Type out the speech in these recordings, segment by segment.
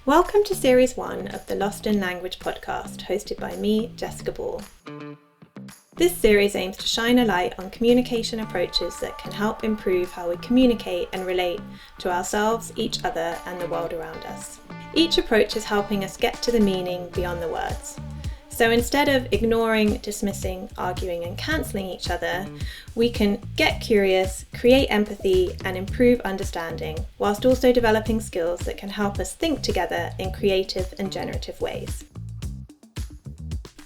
Welcome to Series 1 of the Lost in Language podcast, hosted by me, Jessica Ball. This series aims to shine a light on communication approaches that can help improve how we communicate and relate to ourselves, each other, and the world around us. Each approach is helping us get to the meaning beyond the words. So instead of ignoring, dismissing, arguing, and cancelling each other, we can get curious, create empathy, and improve understanding, whilst also developing skills that can help us think together in creative and generative ways.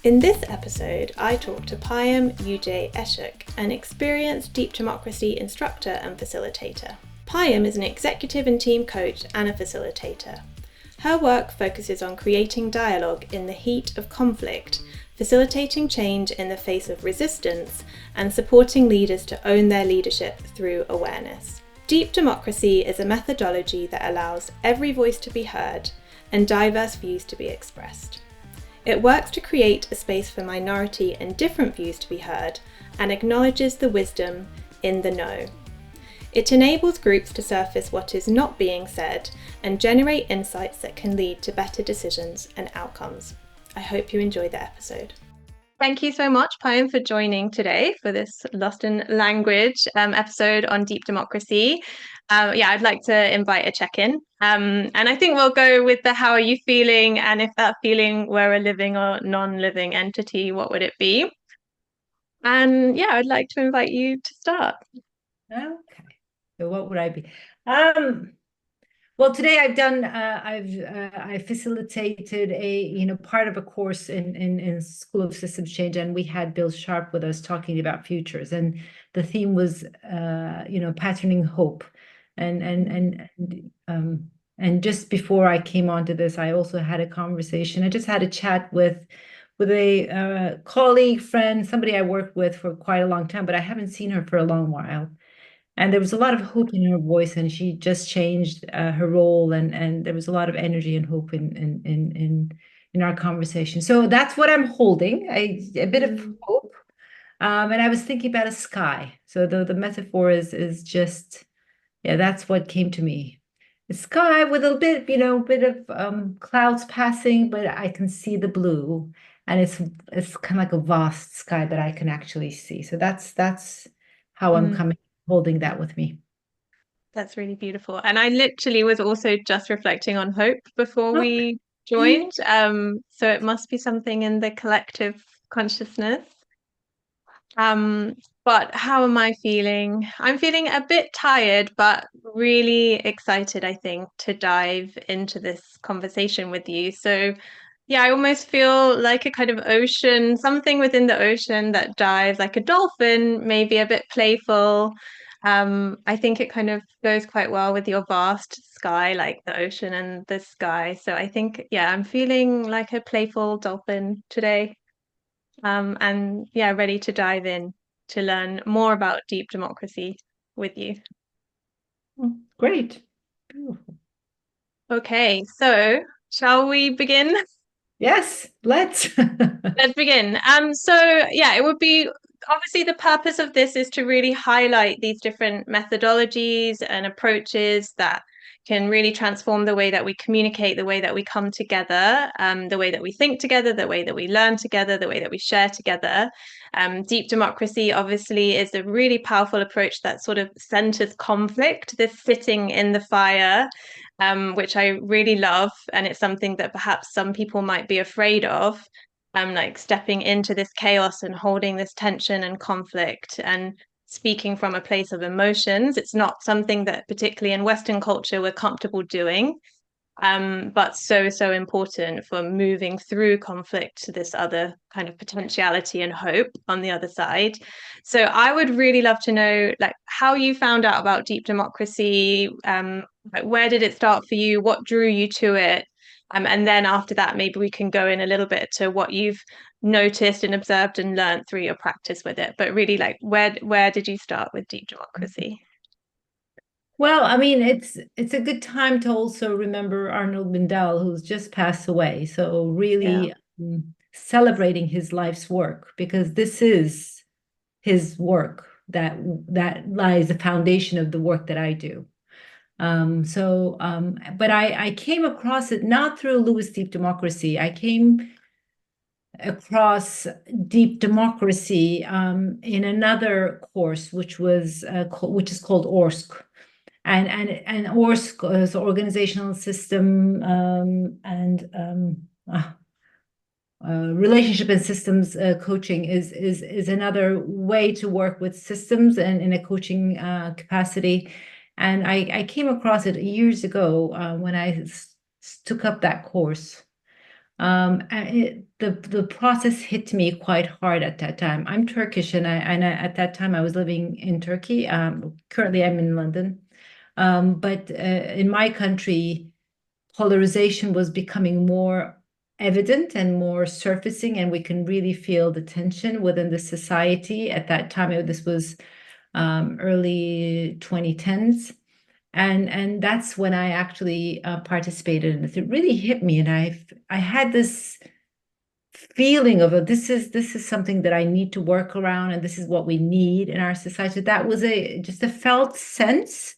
In this episode, I talk to Payam Yuce Isik, an experienced deep democracy instructor and facilitator. Payam is an executive and team coach and a facilitator. Her work focuses on creating dialogue in the heat of conflict, facilitating change in the face of resistance, and supporting leaders to own their leadership through awareness. Deep democracy is a methodology that allows every voice to be heard and diverse views to be expressed. It works to create a space for minority and different views to be heard and acknowledges the wisdom in the no. It enables groups to surface what is not being said and generate insights that can lead to better decisions and outcomes. I hope you enjoy the episode. Thank you so much, Payam, for joining today for this Lost in Language episode on deep democracy. I'd like to invite a check-in. And I think we'll go with the how are you feeling, and if that feeling were a living or non-living entity, what would it be? And I'd like to invite you to start. Okay. So what would I be? Well, today I facilitated a part of a course in School of Systems Change, and we had Bill Sharp with us talking about futures, and the theme was patterning hope, and just before I came onto this, I also had a conversation. I just had a chat with a colleague, friend, somebody I worked with for quite a long time, but I haven't seen her for a long while. And there was a lot of hope in her voice, and she just changed her role, and there was a lot of energy and hope in our conversation. So that's what I'm holding, a bit of hope. And I was thinking about a sky. So the metaphor is just, that's what came to me. The sky with a bit of clouds passing, but I can see the blue, and it's kind of like a vast sky that I can actually see. So that's how I'm coming. Holding that with me. That's really beautiful. And I literally was also just reflecting on hope before Okay. we joined. So it must be something in the collective consciousness. But how am I feeling? I'm feeling a bit tired, but really excited, I think, to dive into this conversation with you. So I almost feel like a kind of ocean, something within the ocean that dives like a dolphin, maybe a bit playful. I think it kind of goes quite well with your vast sky, like the ocean and the sky. So I think, I'm feeling like a playful dolphin today. Ready to dive in to learn more about deep democracy with you. Great. Beautiful. Okay, so shall we begin? Yes, let's. Let's begin. It would be obviously the purpose of this is to really highlight these different methodologies and approaches that can really transform the way that we communicate, the way that we come together, the way that we think together, the way that we learn together, the way that we share together. Deep democracy obviously is a really powerful approach that sort of centers conflict, this sitting in the fire, which I really love. And it's something that perhaps some people might be afraid of, like stepping into this chaos and holding this tension and conflict and speaking from a place of emotions. It's not something that, particularly in Western culture, we're comfortable doing, but so important for moving through conflict to this other kind of potentiality and hope on the other side. So I would really love to know, like, how you found out about deep democracy. Like, where did it start for you? What drew you to it? And then after that, maybe we can go in a little bit to what you've noticed and observed and learned through your practice with it. But really, like, where did you start with deep democracy? Well, I mean, it's a good time to also remember Arnold Mindell, who's just passed away. So Yeah. really celebrating his life's work, because this is his work that lies the foundation of the work that I do. But I came across it not through Lewis Deep Democracy. I came across deep democracy in another course, which was which is called ORSC, and ORSC is organizational system relationship and systems coaching is another way to work with systems and in a coaching capacity. And I came across it years ago when I took up that course. The process hit me quite hard at that time. I'm Turkish, and at that time I was living in Turkey. Currently, I'm in London. But in my country, polarization was becoming more evident and more surfacing, and we can really feel the tension within the society at that time. This was early 2010s. And that's when I actually participated in it. It really hit me, and I had this feeling of this is something that I need to work around, and this is what we need in our society. That was just a felt sense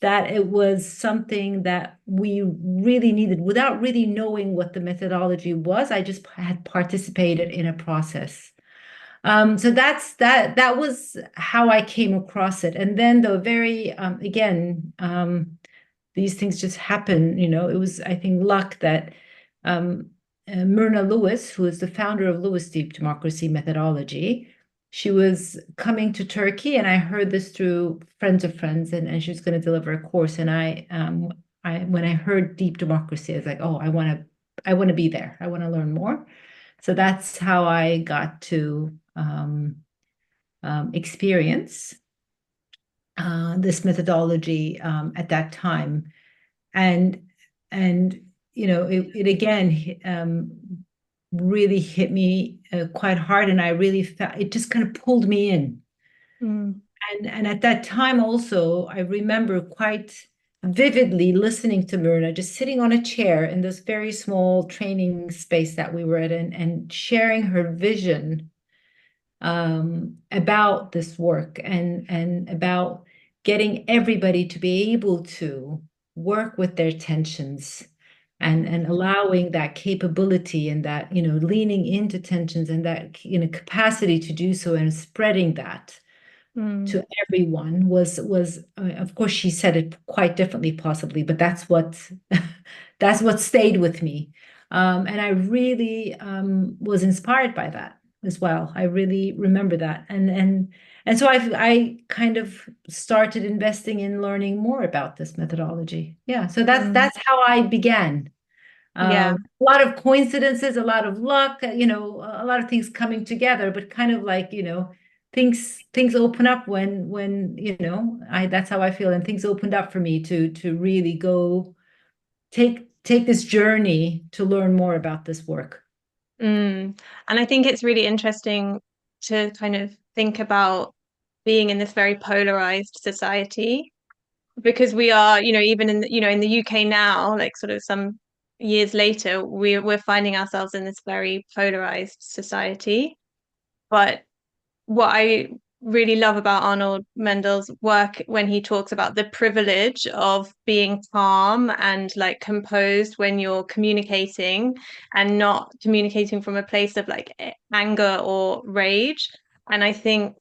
that it was something that we really needed without really knowing what the methodology was. I just had participated in a process. So that was how I came across it. And then the very again, these things just happen, it was, I think, luck that Myrna Lewis, who is the founder of Lewis Deep Democracy methodology, she was coming to Turkey, and I heard this through friends of friends, and she was going to deliver a course. And when I heard deep democracy, I was like, oh, I want to be there. I want to learn more. So that's how I got to experience this methodology at that time, and it again really hit me quite hard, and I really felt it just kind of pulled me in. And at that time also, I remember quite vividly listening to Myrna, just sitting on a chair in this very small training space that we were at, and sharing her vision about this work, and about getting everybody to be able to work with their tensions, and allowing that capability, and that leaning into tensions, and that capacity to do so, and spreading that to everyone was of course, she said it quite differently possibly, but that's what that's what stayed with me. And I really was inspired by that as well. I really remember that. And so I kind of started investing in learning more about this methodology. Yeah, so that's how I began. Yeah. A lot of coincidences, a lot of luck, a lot of things coming together, but kind of like, things open up when that's how I feel, and things opened up for me to really go take this journey to learn more about this work. And I think it's really interesting to kind of think about being in this very polarized society, because we are, even in in the UK now, like sort of some years later, we're finding ourselves in this very polarized society. But what I really love about Arnold Mendel's work, when he talks about the privilege of being calm and like composed when you're communicating, and not communicating from a place of like anger or rage. And I think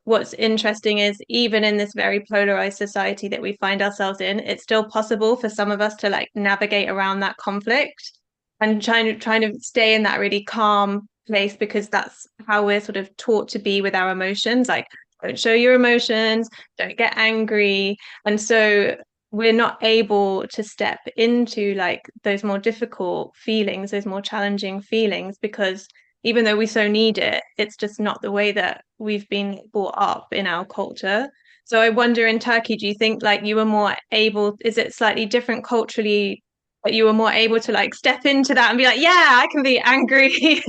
what's interesting is, even in this very polarized society that we find ourselves in, it's still possible for some of us to like navigate around that conflict, and trying to stay in that really calm place, because that's how we're sort of taught to be with our emotions. Like, don't show your emotions, don't get angry. And so we're not able to step into like those more difficult feelings, those more challenging feelings, because even though we so need it, it's just not the way that we've been brought up in our culture. So I wonder, in Turkey, do you think like you were more able, is it slightly different culturally, that you were more able to like step into that and be like, yeah, I can be angry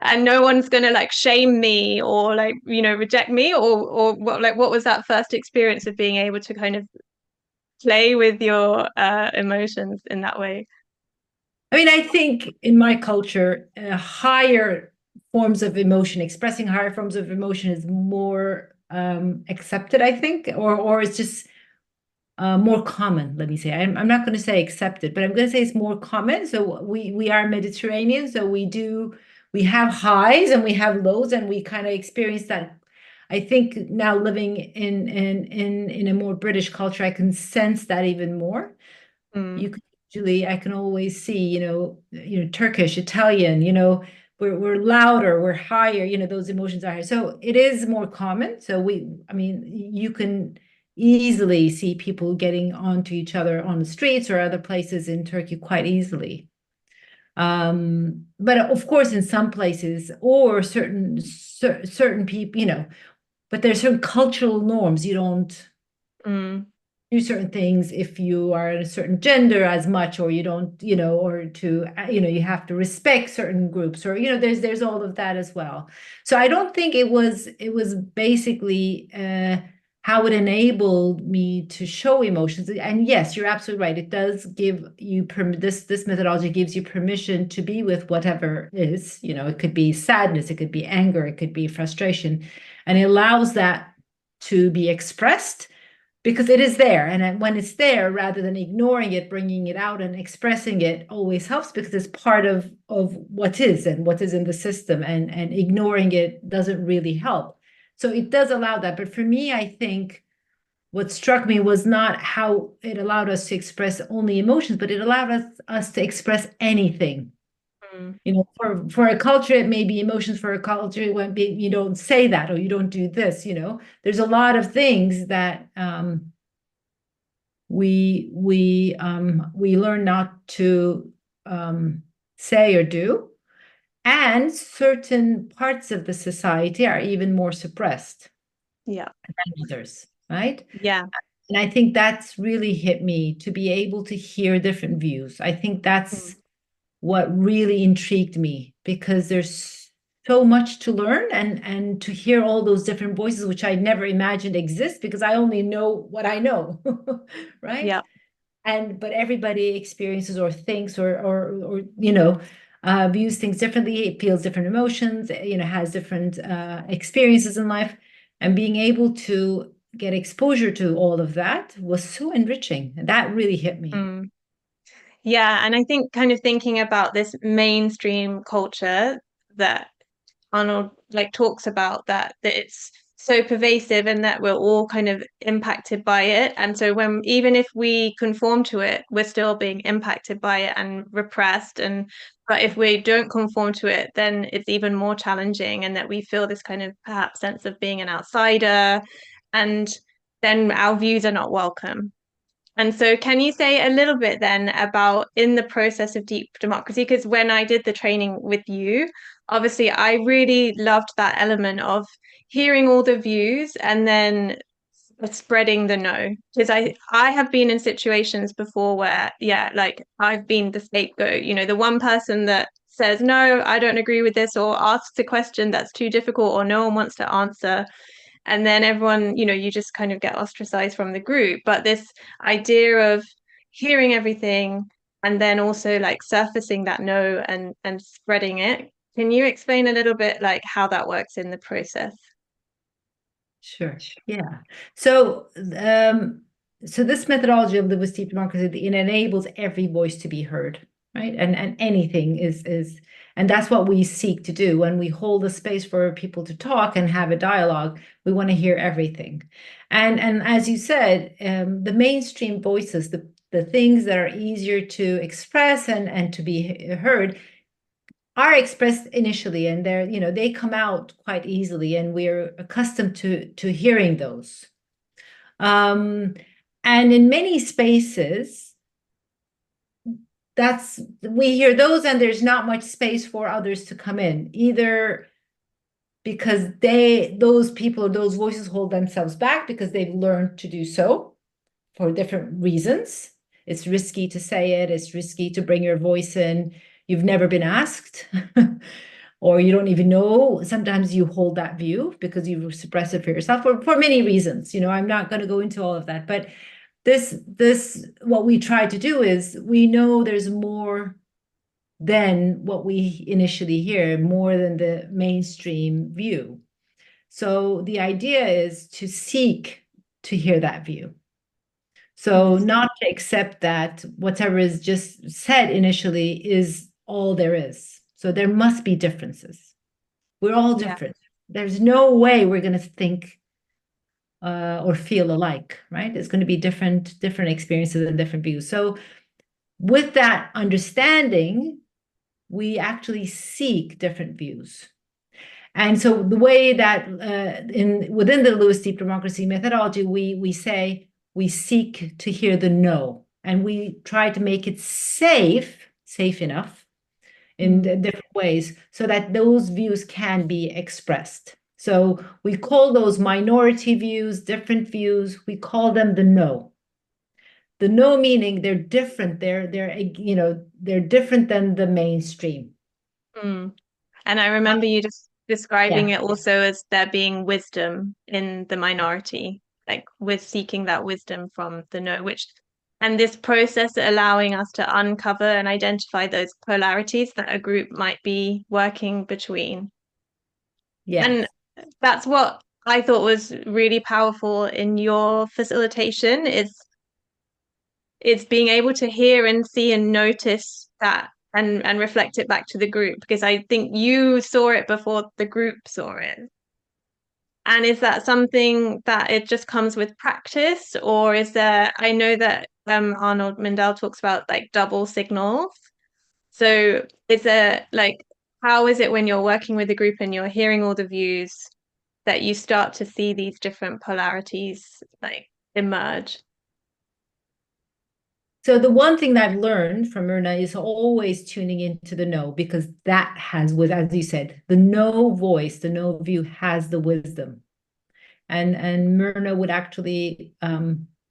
and no one's gonna like shame me or like, reject me? Or what was that first experience of being able to kind of play with your emotions in that way? I mean, I think in my culture, higher forms of emotion, expressing higher forms of emotion is more accepted, I think, or it's just more common, let me say. I'm not going to say accepted, but I'm going to say it's more common. So we are Mediterranean, so we have highs and we have lows, and we kind of experience that. I think now living in a more British culture, I can sense that even more. You can usually, I can always see, Turkish, Italian, we're louder, we're higher, those emotions are higher. So it is more common. So I mean, you can easily see people getting onto each other on the streets or other places in Turkey quite easily. But of course, in some places or certain people, but there's certain cultural norms. You don't do certain things if you are a certain gender as much, or you don't, or to, you have to respect certain groups, or, there's all of that as well. So I don't think it was basically how it enabled me to show emotions. And yes, you're absolutely right. It does give you this methodology gives you permission to be with whatever is, it could be sadness, it could be anger, it could be frustration, and it allows that to be expressed because it is there. And when it's there, rather than ignoring it, bringing it out and expressing it always helps, because it's part of what is and what is in the system, and ignoring it doesn't really help. So it does allow that. But for me, I think what struck me was not how it allowed us to express only emotions, but it allowed us to express anything. For a culture, it may be emotions. For a culture, it won't be, you don't say that, or you don't do this. There's a lot of things that we learn not to say or do, and certain parts of the society are even more suppressed Yeah. than others, right? Yeah. And I think that's really hit me, to be able to hear different views. I think that's what really intrigued me, because there's so much to learn, and to hear all those different voices, which I never imagined exist, because I only know what I know, right? Yeah. But everybody experiences or thinks or views things differently. It feels different emotions, has different experiences in life, and being able to get exposure to all of that was so enriching. That really hit me. Yeah, and I think kind of thinking about this mainstream culture that Arnold like talks about, that it's so pervasive and that we're all kind of impacted by it. And so when even if we conform to it, we're still being impacted by it and repressed. And but if we don't conform to it, then it's even more challenging, and that we feel this kind of perhaps sense of being an outsider, and then our views are not welcome. And so, can you say a little bit then about in the process of deep democracy? Because when I did the training with you, obviously, I really loved that element of hearing all the views and then spreading the no. Because I have been in situations before where, yeah, like I've been the scapegoat, the one person that says, no, I don't agree with this, or asks a question that's too difficult, or no one wants to answer, and then everyone, you just kind of get ostracized from the group. But this idea of hearing everything and then also like surfacing that no and spreading it, can you explain a little bit like how that works in the process? Sure. Yeah. So this methodology of linguistic democracy, it enables every voice to be heard, right? And anything and that's what we seek to do when we hold a space for people to talk and have a dialogue. We want to hear everything. And as you said, the mainstream voices, the things that are easier to express and to be heard, are expressed initially, and they come out quite easily, and we're accustomed to hearing those. And in many spaces, we hear those, and there's not much space for others to come in, either because those people or those voices hold themselves back because they've learned to do so for different reasons. It's risky to say it, it's risky to bring your voice in. You've never been asked, or you don't even know. Sometimes you hold that view because you suppress it for yourself for many reasons. I'm not going to go into all of that, but what we try to do is, we know there's more than what we initially hear, more than the mainstream view. So the idea is to seek to hear that view, So not to accept that whatever is just said initially is all there is. So there must be differences. We're all Yeah. different. There's no way we're going to think or feel alike, right? It's going to be different experiences and different views. So with that understanding, we actually seek different views. And so the way that within the Lewis deep democracy methodology, we say we seek to hear the no, and we try to make it safe enough in different ways so that those views can be expressed. So we call those minority views, different views, we call them the no. The no meaning they're different, they're different than the mainstream. Mm. And I remember you just describing Yeah. it also as there being wisdom in the minority, like we're seeking that wisdom from the no, and this process allowing us to uncover and identify those polarities that a group might be working between. And Yes. that's what I thought was really powerful in your facilitation is it's being able to hear and see and notice that and reflect it back to the group because I think you saw it before the group saw it. And is that something that it just comes with practice, or is there? I know that Arnold Mindell talks about like double signals. So is there like how is it when you're working with a group and you're hearing all the views that you start to see these different polarities like emerge? So the one thing that I've learned from Myrna is always tuning into the no, because that has, with, as you said, the no voice, the no view has the wisdom. And Myrna would actually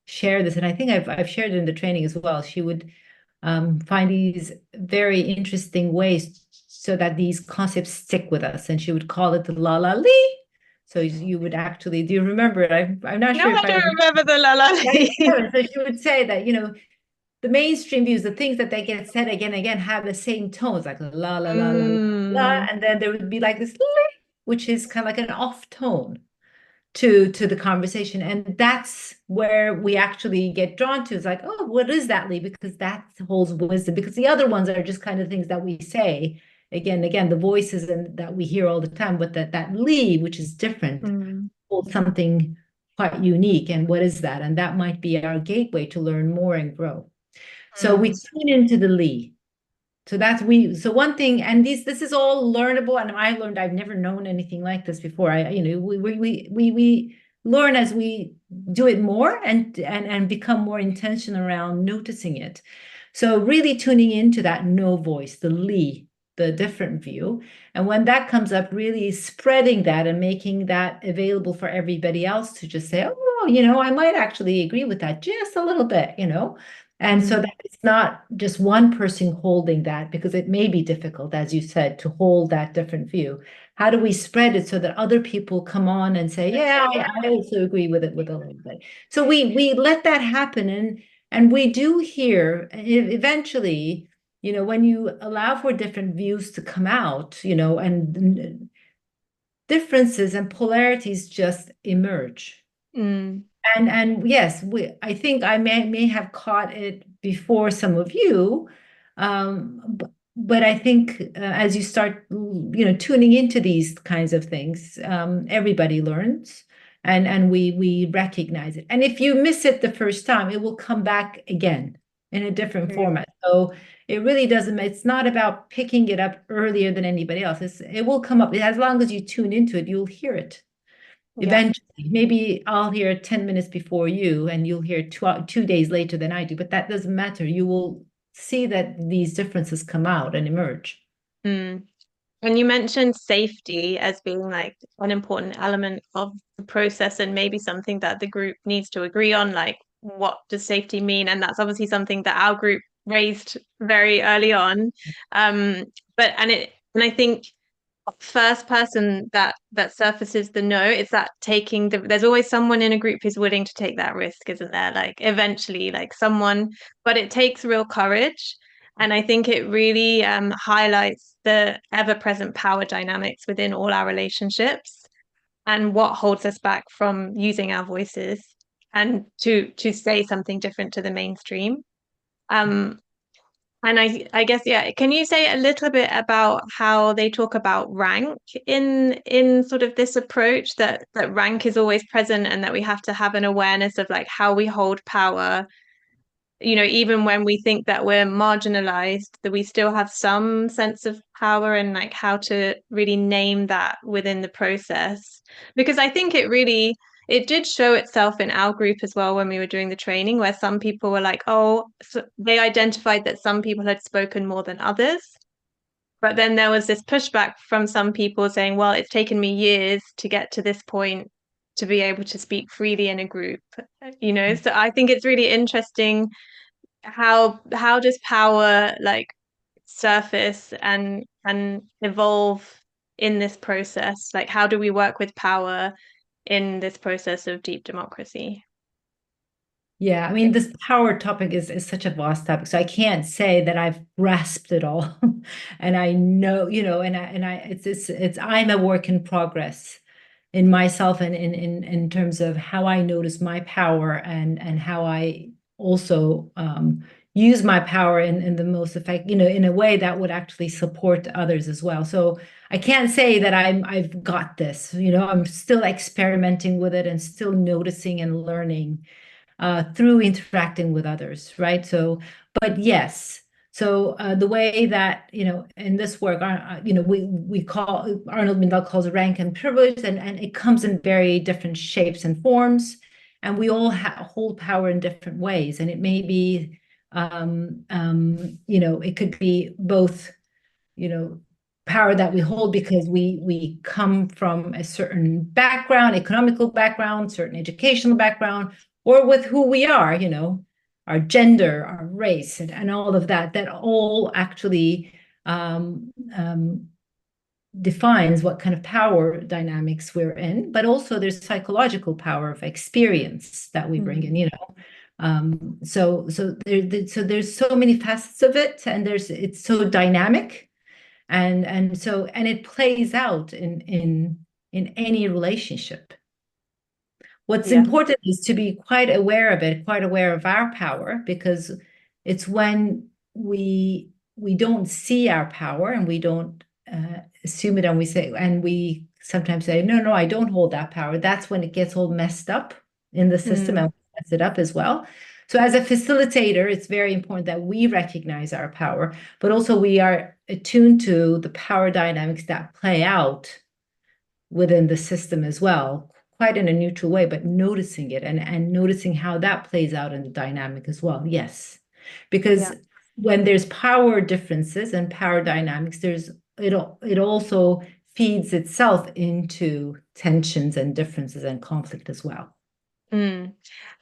share this, and I think I've shared it in the training as well. She would find these very interesting ways so that these concepts stick with us, and she would call it the la la lee. So you would actually, do you remember it? I'm not No, sure I if I don't remember the la la like, la. so she would say that, the mainstream views, the things that they get said again and again have the same tones, like la la la la la la, Mm, and then there would be like this, lee, which is kind of like an off tone to the conversation. And that's where we actually get drawn to. It's like, oh, what is that, Lee? Because that holds wisdom. Because the other ones are just kind of things that we say again and again, the voices and that we hear all the time, but that Lee, which is different, mm, holds something quite unique. And what is that? And that might be our gateway to learn more and grow. So we mm. tune into the Lee. So one thing, and this is all learnable, and I learned I've never known anything like this before. We learn as we do it more and become more intentional around noticing it. So really tuning into that no voice, the Lee, the different view. And when that comes up, really spreading that and making that available for everybody else to just say, oh, I might actually agree with that just a little bit. And so Mm. that it's not just one person holding that, because it may be difficult, as you said, to hold that different view. How do we spread it so that other people come on and say, yeah, I also agree with it with a little bit. So we let that happen, and we do hear eventually, when you allow for different views to come out, and differences and polarities just emerge. Mm. And yes, I think I may have caught it before some of you, but I think as you start, tuning into these kinds of things, everybody learns, and we recognize it. And if you miss it the first time, it will come back again in a different format. So it really doesn't. It's not about picking it up earlier than anybody else. It will come up as long as you tune into it. You'll hear it. Yeah. Eventually, maybe I'll hear 10 minutes before you, and you'll hear 2 days later than I do, but that doesn't matter. You will see that these differences come out and emerge. Mm. And you mentioned safety as being like an important element of the process and maybe something that the group needs to agree on, like what does safety mean? And that's obviously something that our group raised very early on. And I think first person that surfaces the no is that there's always someone in a group who's willing to take that risk, isn't there? Like eventually like someone, but it takes real courage, and I think it really highlights the ever-present power dynamics within all our relationships and what holds us back from using our voices. and to say something different to the mainstream. And I guess, yeah, can you say a little bit about how they talk about rank in sort of this approach, that rank is always present and that we have to have an awareness of like how we hold power, even when we think that we're marginalized, that we still have some sense of power, and like how to really name that within the process. Because I think it did show itself in our group as well when we were doing the training, where some people were like, oh, so they identified that some people had spoken more than others. But then there was this pushback from some people saying, well, it's taken me years to get to this point to be able to speak freely in a group. So I think it's really interesting how does power like surface and evolve in this process? Like, how do we work with power in this process of deep democracy? Yeah, I mean, this power topic is such a vast topic, so I can't say that I've grasped it all, and I know, and I it's I'm a work in progress in myself, and in terms of how I notice my power, and how I also use my power in the most effect, in a way that would actually support others as well. So I can't say that I've got this, I'm still experimenting with it and still noticing and learning through interacting with others, right? So, but yes. So the way that, in this work, we call, Arnold Mindell calls it rank and privilege, and it comes in very different shapes and forms, and we all hold power in different ways, and it may be, it could be both, power that we hold because we come from a certain background, economical background, certain educational background, or with who we are, our gender, our race, and all of that all actually defines what kind of power dynamics we're in. But also there's psychological power of experience that we bring in, so there's so many facets of it, and it's so dynamic, and it plays out in any relationship. What's Yeah. important is to be quite aware of it, quite aware of our power, because it's when we don't see our power, and we don't assume it, and we sometimes say, no, I don't hold that power. That's when it gets all messed up in the system, and mess it up as well. So as a facilitator, it's very important that we recognize our power, but also we are attuned to the power dynamics that play out within the system as well, quite in a neutral way, but noticing it, and noticing how that plays out in the dynamic as well. Yes, because when there's power differences and power dynamics, it also feeds itself into tensions and differences and conflict as well.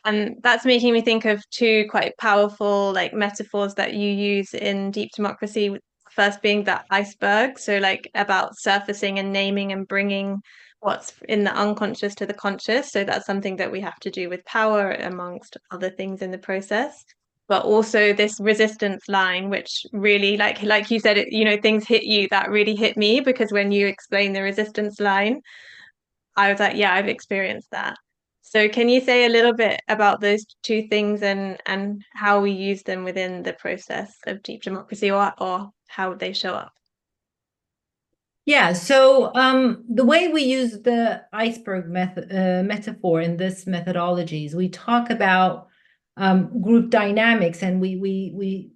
And that's making me think of two quite powerful like metaphors that you use in deep democracy. First being the iceberg, so like about surfacing and naming and bringing what's in the unconscious to the conscious. So that's something that we have to do with power, amongst other things in the process. But also this resistance line, which really, like you said, things hit you. That really hit me, because when you explain the resistance line, I was like, yeah, I've experienced that. So can you say a little bit about those two things, and how we use them within the process of deep democracy, or how they show up? Yeah, so the way we use the iceberg metaphor in this methodologies, we talk about group dynamics, and we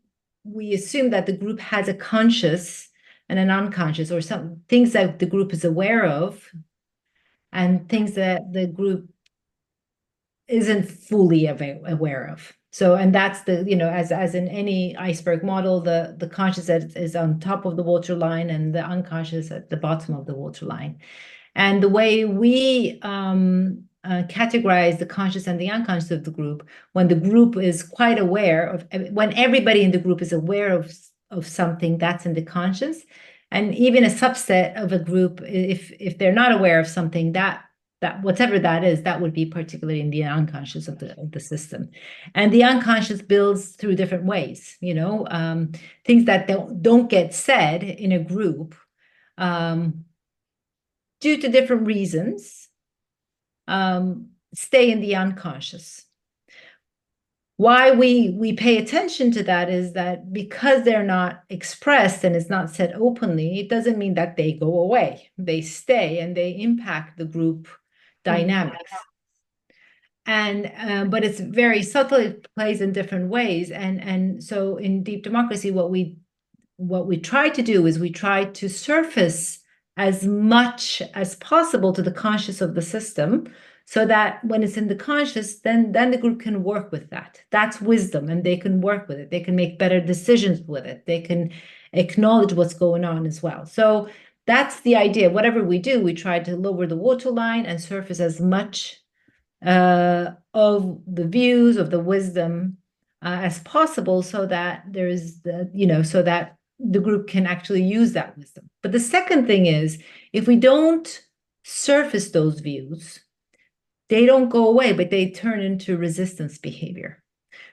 assume that the group has a conscious and an unconscious, or some things that the group is aware of, and things that the group isn't fully aware of. So, and that's as in any iceberg model, the conscious is on top of the water line, and the unconscious at the bottom of the water line. And the way we categorize the conscious and the unconscious of the group, when the group is quite aware of, when everybody in the group is aware of something, that's in the conscious. And even a subset of a group, if they're not aware of something, that whatever that is, that would be particularly in the unconscious of the system. And the unconscious builds through different ways, things that don't get said in a group due to different reasons, stay in the unconscious. Why we pay attention to that is that because they're not expressed and it's not said openly, it doesn't mean that they go away. They stay and they impact the group dynamics. And but it's very subtle, it plays in different ways. And so in deep democracy, what we try to do is we try to surface as much as possible to the conscious of the system, so that when it's in the conscious, then the group can work with that. That's wisdom, and they can work with it. They can make better decisions with it. They can acknowledge what's going on as well. So that's the idea. Whatever we do, we try to lower the waterline and surface as much of the views of the wisdom as possible, so that there's so that the group can actually use that wisdom. But the second thing is, if we don't surface those views, they don't go away, but they turn into resistance behavior.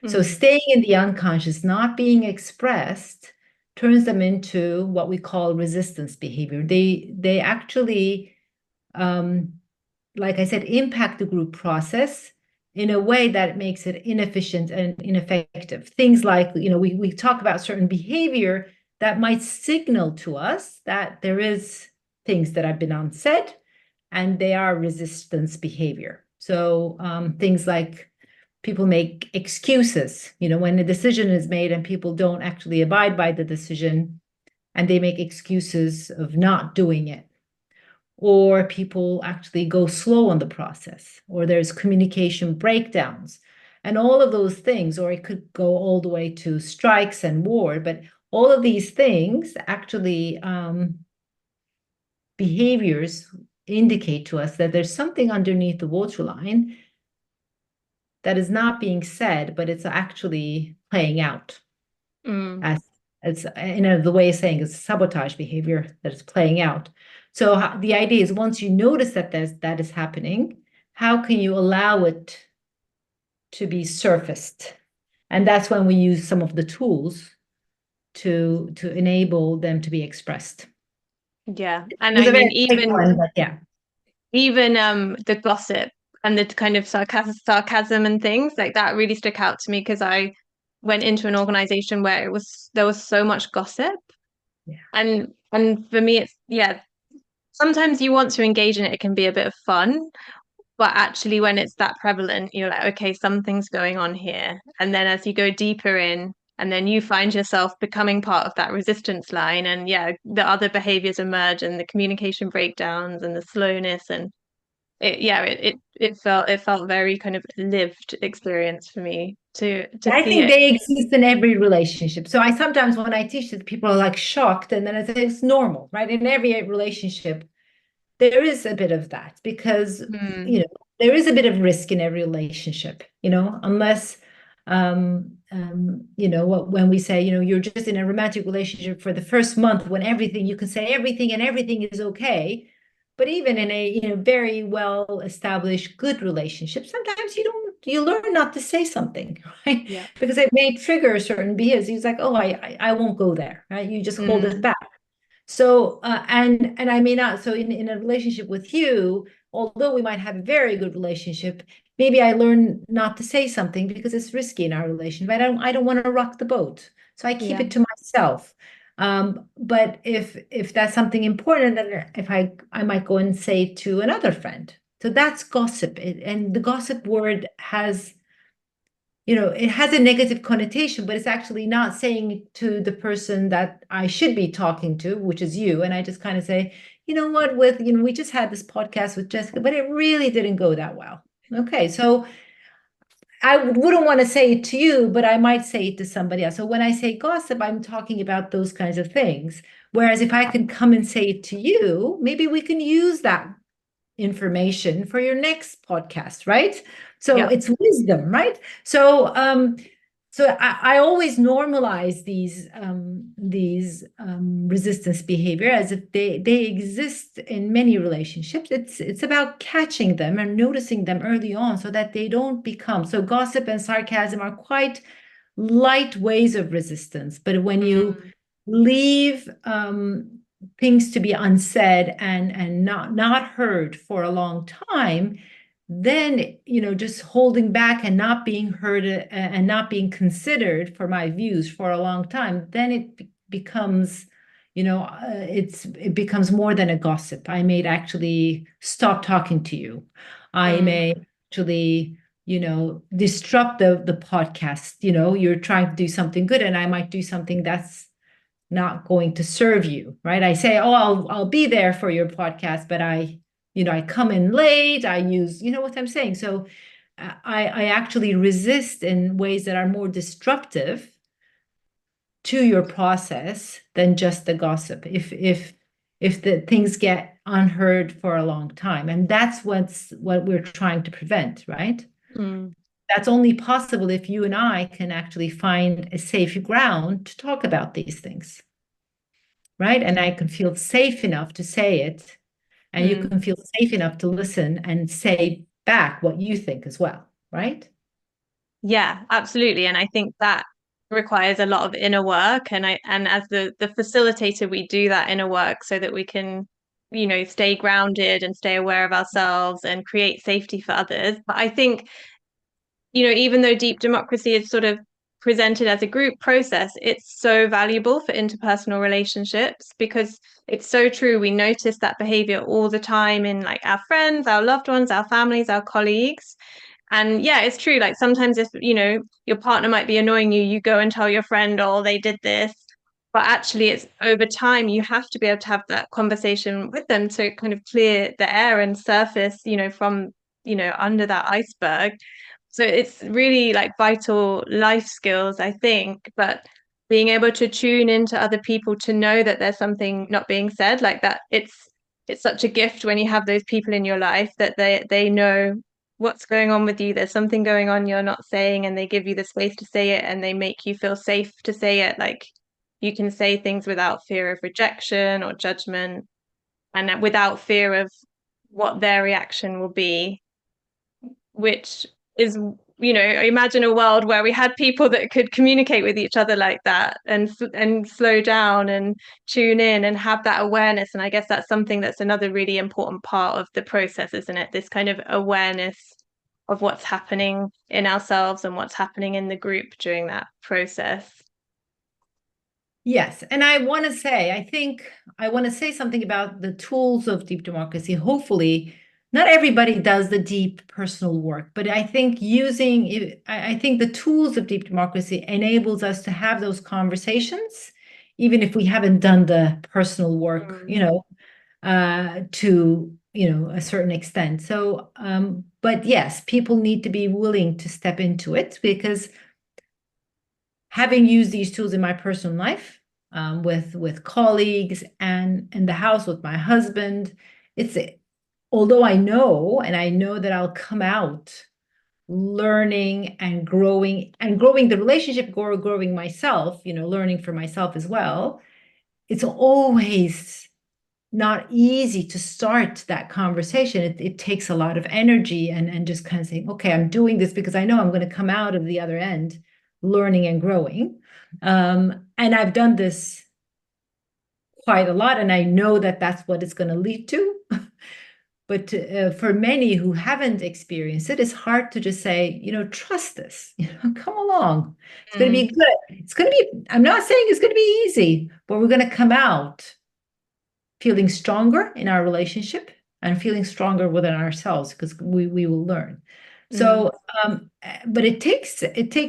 So staying in the unconscious, not being expressed, turns them into what we call resistance behavior. They actually, like I said, impact the group process in a way that makes it inefficient and ineffective. Things like, we talk about certain behavior that might signal to us that there is things that have been unsaid, and they are resistance behavior. So things like people make excuses, when a decision is made and people don't actually abide by the decision, and they make excuses of not doing it. Or people actually go slow on the process, or there's communication breakdowns, and all of those things, or it could go all the way to strikes and war, but all of these things actually behaviors indicate to us that there's something underneath the waterline that is not being said, but it's actually playing out as it's, the way of saying it's sabotage behavior that is playing out. So the idea is, once you notice that that is happening, how can you allow it to be surfaced? And that's when we use some of the tools to enable them to be expressed. Yeah. And I mean, even the gossip and the kind of sarcasm and things like that really stuck out to me, because I went into an organization where there was so much gossip. Yeah. And for me, it's sometimes you want to engage in it, it can be a bit of fun, but actually when it's that prevalent, you're like, okay, something's going on here. And then as you go deeper in, and then you find yourself becoming part of that resistance line, and the other behaviors emerge, and the communication breakdowns and the slowness, and it felt very kind of lived experience for me to I see think it. they exist in every relationship. So I sometimes, when I teach it, people are like shocked, and then I say it's normal, right? In every relationship, there is a bit of that, because there is a bit of risk in every relationship, unless when we say, you're just in a romantic relationship for the first month, when you can say everything and everything is okay. But even in a very well established good relationship, sometimes you learn not to say something, right? Yeah. Because it may trigger certain behaviors. He's like, oh, I won't go there, right? You just hold it back. So and I may not. So in a relationship with you, although we might have a very good relationship, maybe I learn not to say something because it's risky in our relationship. I don't want to rock the boat, so I keep it to myself. But if that's something important, then if I might go and say it to another friend. So that's gossip, and the gossip word has, it has a negative connotation, but it's actually not saying it to the person that I should be talking to, which is you. And I just kind of say, you know what, we just had this podcast with Jessica, but it really didn't go that well. Okay, so I wouldn't want to say it to you, but I might say it to somebody else. So when I say gossip, I'm talking about those kinds of things. Whereas if I can come and say it to you, maybe we can use that information for your next podcast, right? So it's wisdom, right? So I always normalize these resistance behavior as if they exist in many relationships. It's about catching them and noticing them early on, so that they don't become. So gossip and sarcasm are quite light ways of resistance, but when you leave things to be unsaid and not heard for a long time, then, just holding back and not being heard and not being considered for my views for a long time, then it becomes, it becomes more than a gossip. I may actually stop talking to you. I may actually, disrupt the podcast. You're trying to do something good, and I might do something that's not going to serve you, right? I say, oh, I'll be there for your podcast, but I come in late. I use, what I'm saying. So I actually resist in ways that are more disruptive to your process than just the gossip. If the things get unheard for a long time, and that's what we're trying to prevent, right? That's only possible if you and I can actually find a safe ground to talk about these things, right? And I can feel safe enough to say it, and you can feel safe enough to listen and say back what you think as well, right? Yeah, absolutely. And I think that requires a lot of inner work. And as the facilitator, we do that inner work so that we can, stay grounded and stay aware of ourselves and create safety for others. But I think, even though deep democracy is sort of presented as a group process, it's so valuable for interpersonal relationships because it's so true. We notice that behavior all the time in like our friends, our loved ones, our families, our colleagues. And yeah, it's true. Like sometimes if, your partner might be annoying you, you go and tell your friend, oh, they did this. But actually, it's over time, you have to be able to have that conversation with them to kind of clear the air and surface, from, under that iceberg. So it's really like vital life skills, I think. But being able to tune into other people to know that there's something not being said like that, it's such a gift when you have those people in your life that they know what's going on with you. There's something going on you're not saying, and they give you the space to say it, and they make you feel safe to say it. Like you can say things without fear of rejection or judgment, and without fear of what their reaction will be, which is, imagine a world where we had people that could communicate with each other like that and slow down and tune in and have that awareness. And I guess that's something that's another really important part of the process, isn't it? This kind of awareness of what's happening in ourselves and what's happening in the group during that process. Yes. And I want to say something about the tools of deep democracy. Hopefully, not everybody does the deep personal work, but I think I think the tools of deep democracy enables us to have those conversations, even if we haven't done the personal work, to, a certain extent. So, but yes, people need to be willing to step into it because having used these tools in my personal life, with colleagues and in the house with my husband, although I know that I'll come out learning and growing the relationship, growing myself, learning for myself as well. It's always not easy to start that conversation. It takes a lot of energy and just kind of saying, okay, I'm doing this because I know I'm going to come out of the other end learning and growing. And I've done this quite a lot, and I know that that's what it's going to lead to. But for many who haven't experienced it, it's hard to just say, trust this, come along. It's going to be good. I'm not saying it's going to be easy, but we're going to come out feeling stronger in our relationship and feeling stronger within ourselves because we will learn. So, but it takes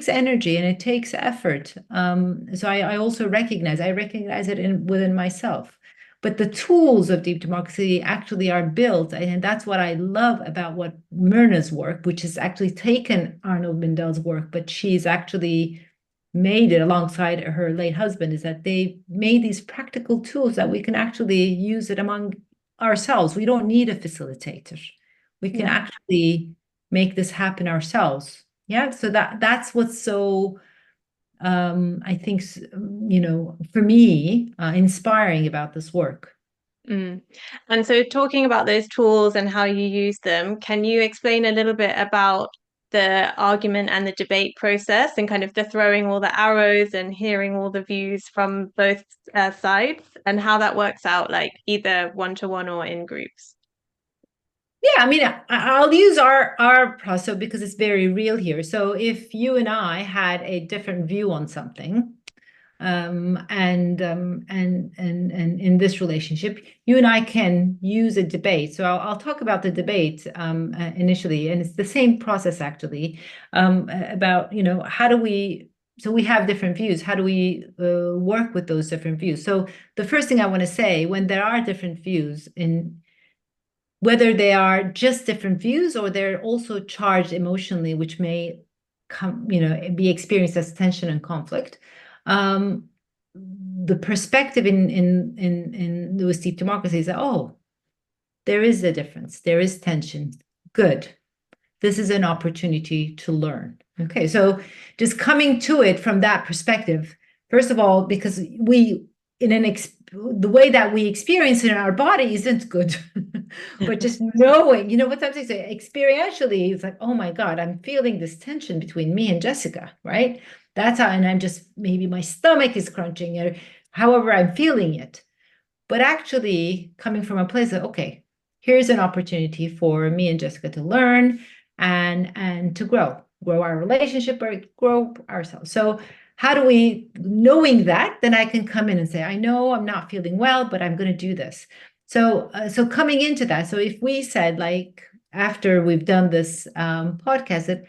energy and it takes effort. So I also recognize it within myself. But the tools of deep democracy actually are built, and that's what I love about what Myrna's work, which has actually taken Arnold Mindell's work, but she's actually made it alongside her late husband, is that they made these practical tools that we can actually use it among ourselves. We don't need a facilitator. We can actually make this happen ourselves. Yeah. So that's what's so, I think, for me, inspiring about this work. And so talking about those tools and how you use them, can you explain a little bit about the argument and the debate process and kind of the throwing all the arrows and hearing all the views from both sides and how that works out, like either one-to-one or in groups? Yeah, I mean, I'll use our process because it's very real here. So if you and I had a different view on something, and in this relationship, you and I can use a debate. So I'll talk about the debate initially, and it's the same process actually, about, how do we, so we have different views. How do we work with those different views? So the first thing I want to say, when there are different views, in whether they are just different views or they're also charged emotionally, which may come, be experienced as tension and conflict. The perspective in Louis Deep Democracy is that, oh, there is a difference, there is tension. Good. This is an opportunity to learn. Okay, so just coming to it from that perspective, first of all, because the way that we experience it in our body isn't good. But just knowing, what I'm saying, so experientially, it's like, oh my God, I'm feeling this tension between me and Jessica, right? That's how, and I'm just, maybe my stomach is crunching or however I'm feeling it. But actually coming from a place of, okay, here's an opportunity for me and Jessica to learn and to grow our relationship or grow ourselves. So how do we, knowing that, then I can come in and say, I know I'm not feeling well, but I'm going to do this. So coming into that, so if we said, like, after we've done this podcast, that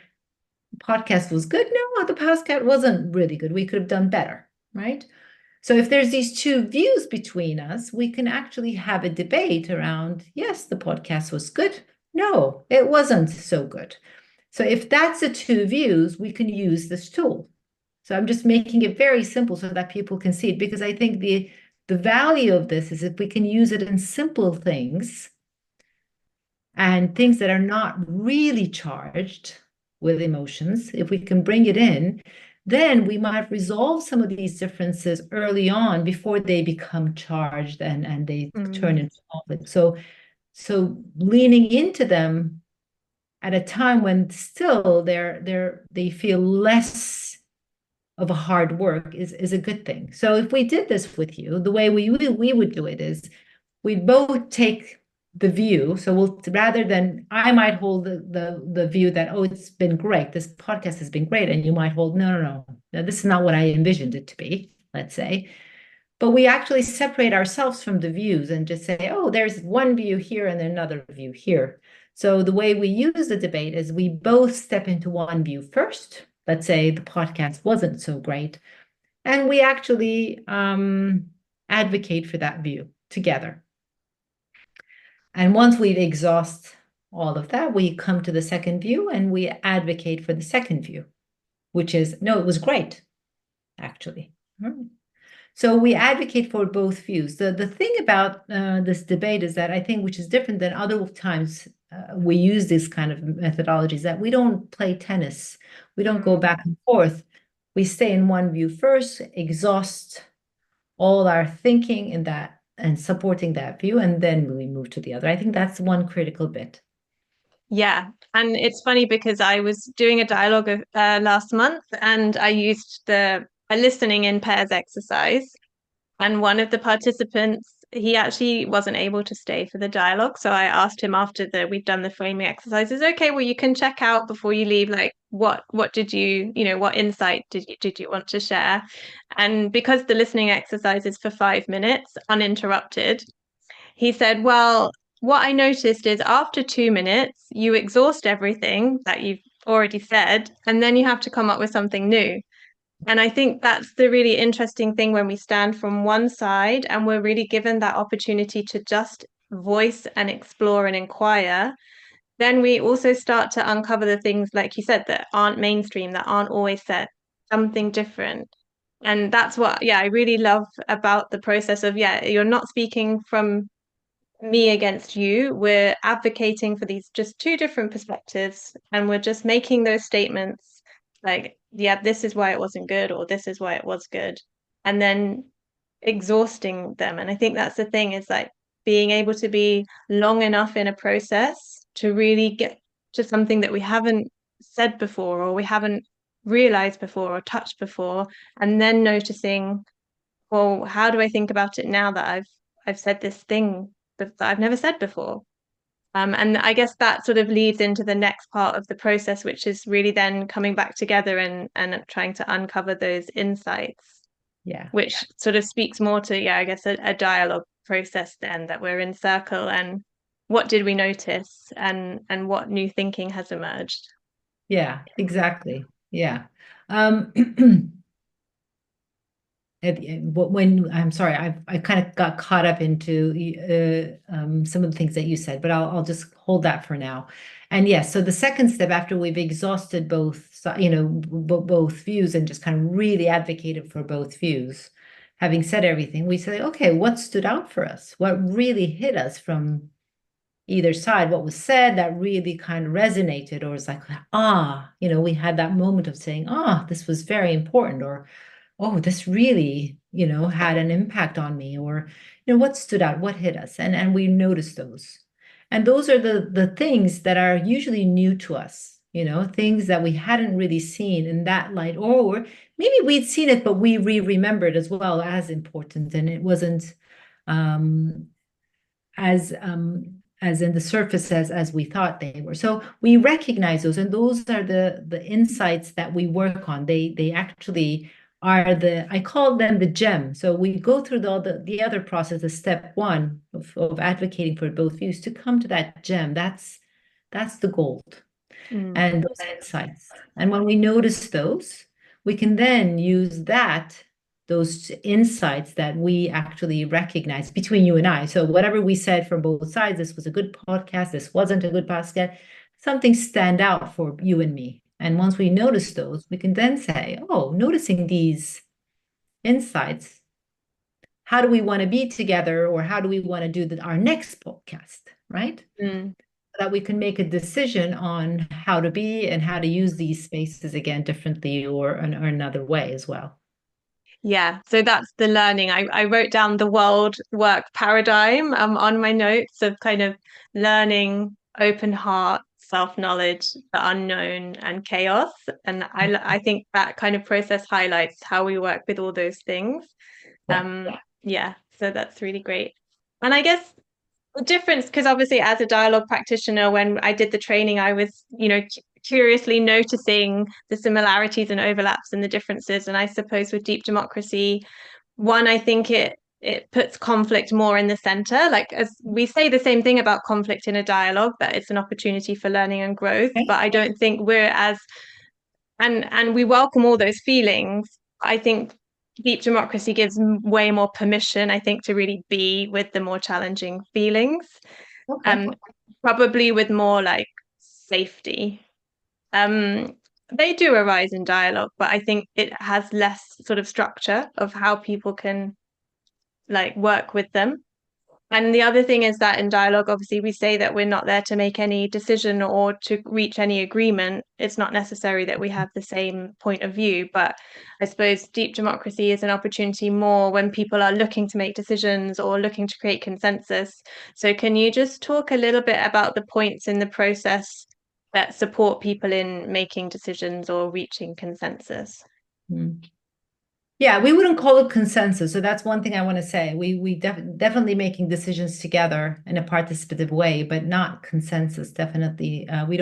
podcast was good, no, the podcast wasn't really good, we could have done better, right? So if there's these two views between us, we can actually have a debate around, yes, the podcast was good, no, it wasn't so good. So if that's the two views, we can use this tool. So I'm just making it very simple so that people can see it, because I think the value of this is if we can use it in simple things and things that are not really charged with emotions, if we can bring it in, then we might resolve some of these differences early on before they become charged and they turn into conflict. So leaning into them at a time when still they feel less of a hard work is a good thing. So if we did this with you, the way we would do it is we'd both take the view. So we'll, rather than, I might hold the view that, oh, it's been great, this podcast has been great, and you might hold, no, this is not what I envisioned it to be, let's say. But we actually separate ourselves from the views and just say, oh, there's one view here and another view here. So the way we use the debate is we both step into one view first. Let's say the podcast wasn't so great, and we actually advocate for that view together. And once we've exhausted all of that, we come to the second view and we advocate for the second view, which is, no, it was great, actually. So we advocate for both views. The thing about this debate is that I think, which is different than other times we use this kind of methodologies, that we don't play tennis. We don't go back and forth. We stay in one view first, exhaust all our thinking in that and supporting that view, and then we move to the other. I think that's one critical bit. Yeah. And it's funny because I was doing a dialogue last month, and I used a listening in pairs exercise. And one of the participants, he actually wasn't able to stay for the dialogue. So I asked him after we'd done the framing exercises, okay, well, you can check out before you leave, like what did you, what insight did you want to share? And because the listening exercise is for 5 minutes, uninterrupted, he said, well, what I noticed is after 2 minutes, you exhaust everything that you've already said, and then you have to come up with something new. And I think that's the really interesting thing when we stand from one side and we're really given that opportunity to just voice and explore and inquire. Then we also start to uncover the things, like you said, that aren't mainstream, that aren't always said, something different. And that's what, yeah, I really love about the process of, yeah, you're not speaking from me against you. We're advocating for these just two different perspectives, and we're just making those statements like, yeah, this is why it wasn't good, or this is why it was good, and then exhausting them. And I think that's the thing, is like being able to be long enough in a process to really get to something that we haven't said before, or we haven't realized before, or touched before, and then noticing, well, how do I think about it now that I've said this thing that I've never said before? And I guess that sort of leads into the next part of the process, which is really then coming back together and trying to uncover those insights, Yeah. which sort of speaks more to, yeah, I guess a dialogue process then, that we're in circle and what did we notice and what new thinking has emerged. Yeah, exactly. Yeah. When I'm sorry, I kind of got caught up into some of the things that you said, but I'll just hold that for now. And yes, so the second step after we've exhausted both views and just kind of really advocated for both views, having said everything, we say, okay, what stood out for us? What really hit us from either side? What was said that really kind of resonated, or was like, we had that moment of saying, this was very important, or oh, this really, had an impact on me, or, what stood out, what hit us, and we noticed those. And those are the things that are usually new to us, things that we hadn't really seen in that light, or maybe we'd seen it, but we remembered as well as important, and it wasn't um, as in the surface as we thought they were. So we recognize those, and those are the insights that we work on. They actually are I call them the gem. So we go through the other process, the step one of advocating for both views to come to that gem. That's the gold and those insights. And when we notice those, we can then use those insights that we actually recognize between you and I. So whatever we said from both sides, this was a good podcast, this wasn't a good podcast, something stand out for you and me. And once we notice those, we can then say, oh, noticing these insights, how do we want to be together, or how do we want to do our next podcast, right? That we can make a decision on how to be and how to use these spaces again differently, or another way as well. Yeah, so that's the learning. I wrote down the world work paradigm on my notes of kind of learning, open heart, self-knowledge, the unknown, and chaos. And I think that kind of process highlights how we work with all those things. Yeah, so that's really great. And I guess the difference, because obviously as a dialogue practitioner, when I did the training, I was, curiously noticing the similarities and overlaps and the differences. And I suppose with deep democracy, one, I think it puts conflict more in the center. Like, as we say the same thing about conflict in a dialogue, that it's an opportunity for learning and growth. Okay. But I don't think we're as and we welcome all those feelings. I think deep democracy gives way more permission, I think, to really be with the more challenging feelings. Okay. Probably with more like safety. Um, they do arise in dialogue, but I think it has less sort of structure of how people can like work with them. And the other thing is that in dialogue, obviously, we say that we're not there to make any decision or to reach any agreement. It's not necessary that we have the same point of view. But I suppose deep democracy is an opportunity more when people are looking to make decisions or looking to create consensus. So can you just talk a little bit about the points in the process that support people in making decisions or reaching consensus? Yeah, we wouldn't call it consensus. So that's one thing I want to say. We definitely making decisions together in a participative way, but not consensus. Definitely, we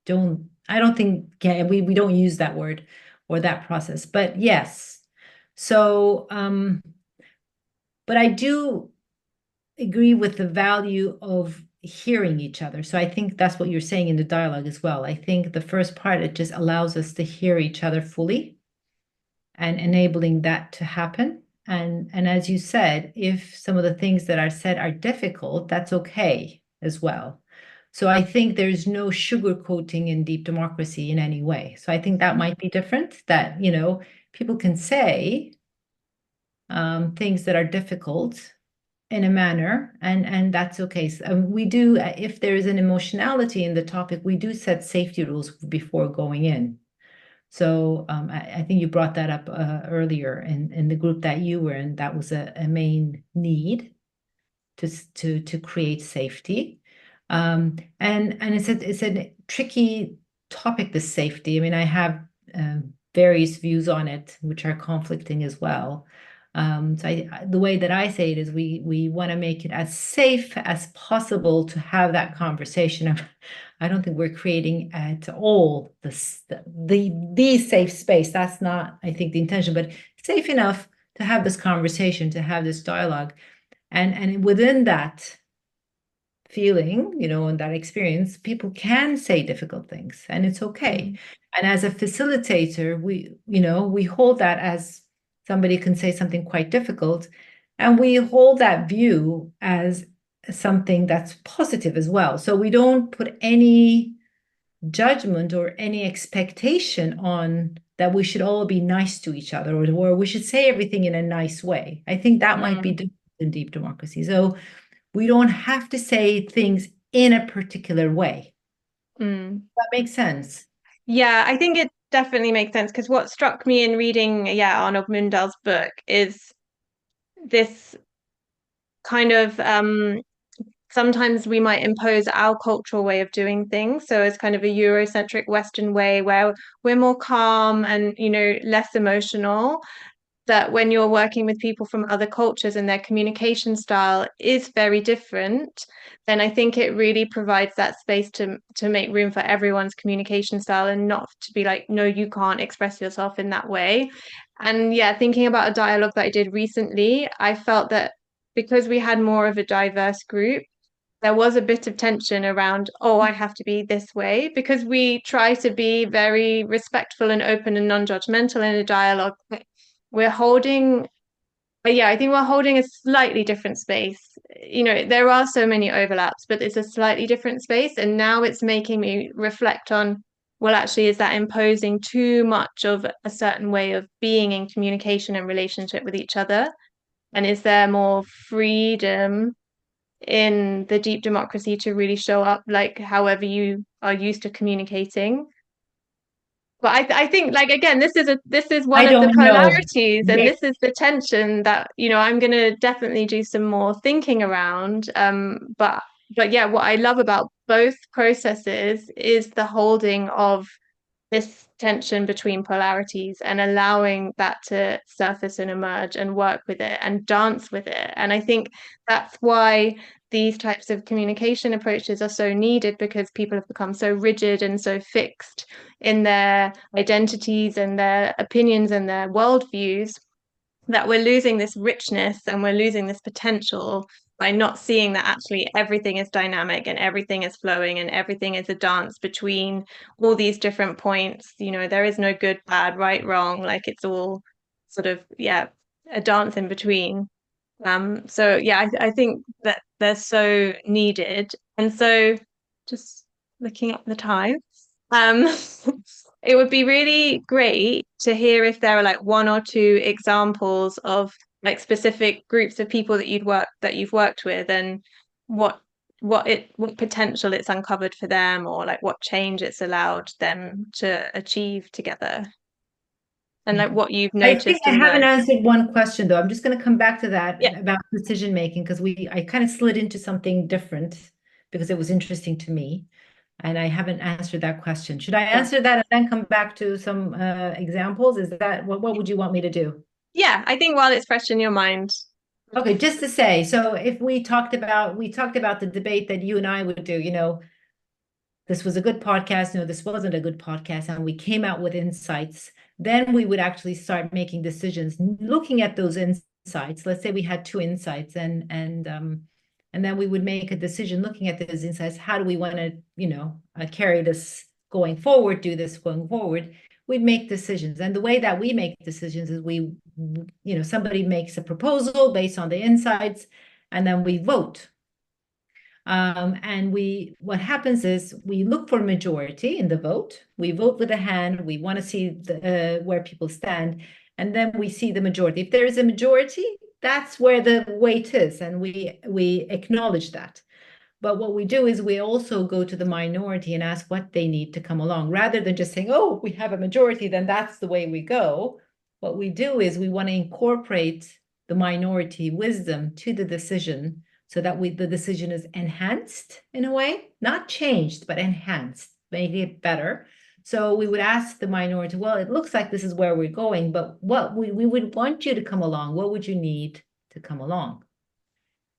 don't. I don't think we don't use that word or that process. But yes, so but I do agree with the value of hearing each other. So I think that's what you're saying in the dialogue as well. I think the first part, it just allows us to hear each other fully and enabling that to happen. And as you said, if some of the things that are said are difficult, that's okay as well. So I think there's no sugarcoating in deep democracy in any way. So I think that might be different, that, people can say things that are difficult in a manner, and that's okay. So, we do, if there is an emotionality in the topic, we do set safety rules before going in. So I think you brought that up earlier in the group that you were in. That was a main need to create safety, and it's a tricky topic, this safety. I mean, I have various views on it, which are conflicting as well. The way that I say it is we want to make it as safe as possible to have that conversation. I don't think we're creating at all the safe space. That's not, I think, the intention, but safe enough to have this conversation, to have this dialogue. And within that feeling, and that experience, people can say difficult things, and it's okay. And as a facilitator, we hold that as somebody can say something quite difficult, and we hold that view as something that's positive as well. So we don't put any judgment or any expectation on that we should all be nice to each other, or we should say everything in a nice way. I think that might be different in deep democracy. So we don't have to say things in a particular way. That makes sense. Yeah, I think it definitely makes sense, because what struck me in reading, Arnold Mundell's book is this kind of sometimes we might impose our cultural way of doing things. So it's kind of a Eurocentric Western way where we're more calm and, less emotional. That when you're working with people from other cultures and their communication style is very different, then I think it really provides that space to make room for everyone's communication style, and not to be like, no, you can't express yourself in that way. And thinking about a dialogue that I did recently, I felt that because we had more of a diverse group, there was a bit of tension around, oh, I have to be this way, because we try to be very respectful and open and non-judgmental in a dialogue. We're holding, I think we're holding a slightly different space. There are so many overlaps, but it's a slightly different space. And now it's making me reflect on, well, actually, is that imposing too much of a certain way of being in communication and relationship with each other? And is there more freedom in the deep democracy to really show up like however you are used to communicating? But I think, like, again, this is one I of the don't know. polarities, and Yeah. this is the tension that I'm going to definitely do some more thinking around. But yeah, what I love about both processes is the holding of this tension between polarities and allowing that to surface and emerge and work with it and dance with it. And I think that's why these types of communication approaches are so needed, because people have become so rigid and so fixed in their identities and their opinions and their worldviews, that we're losing this richness and we're losing this potential by not seeing that actually everything is dynamic and everything is flowing and everything is a dance between all these different points. There is no good, bad, right, wrong. Like, it's all sort of, a dance in between. I think that they're so needed. And so, just looking at the time, um, it would be really great to hear if there are like one or two examples of like specific groups of people that you've worked with, and what what potential it's uncovered for them, or like what change it's allowed them to achieve together, and like Okay. what you've I think noticed I in haven't the answered one question though. I'm just going to come back to that yeah about decision making, because I kind of slid into something different because it was interesting to me, and I haven't answered that question. Should I yeah answer that and then come back to some examples? Is that what would you want me to do? yeah I think while it's fresh in your mind. Okay, just to say, so if we talked about the debate that you and I would do, this was a good podcast, no, this wasn't a good podcast, and we came out with insights, then we would actually start making decisions, looking at those insights. Let's say we had two insights, and then we would make a decision looking at those insights. How do we want to, carry this going forward, do this going forward? We'd make decisions. And the way that we make decisions is somebody makes a proposal based on the insights, and then we vote. And what happens is we look for majority in the vote. We vote with a hand. We want to see where people stand, and then we see the majority. If there is a majority, that's where the weight is, and we acknowledge that. But what we do is we also go to the minority and ask what they need to come along, rather than just saying, "Oh, we have a majority, then that's the way we go." What we do is we want to incorporate the minority wisdom to the decision, so that the decision is enhanced in a way, not changed, but enhanced, make it better, So we would ask the minority, well, it looks like this is where we're going, but what we would want you to come along. What would you need to come along?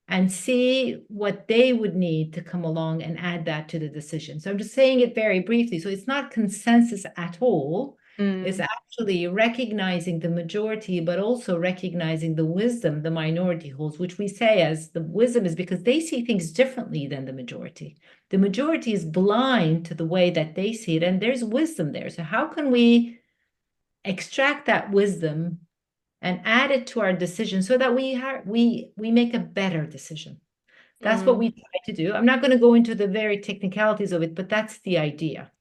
And see what they would need to come along and add that to the decision. So I'm just saying it very briefly. So it's not consensus at all. It's actually recognizing the majority, but also recognizing the wisdom the minority holds, which we say as the wisdom is because they see things differently than the majority. The majority is blind to the way that they see it, and there's wisdom there. So how can we extract that wisdom and add it to our decision so that we make a better decision? That's what we try to do. I'm not going to go into the very technicalities of it, but that's the idea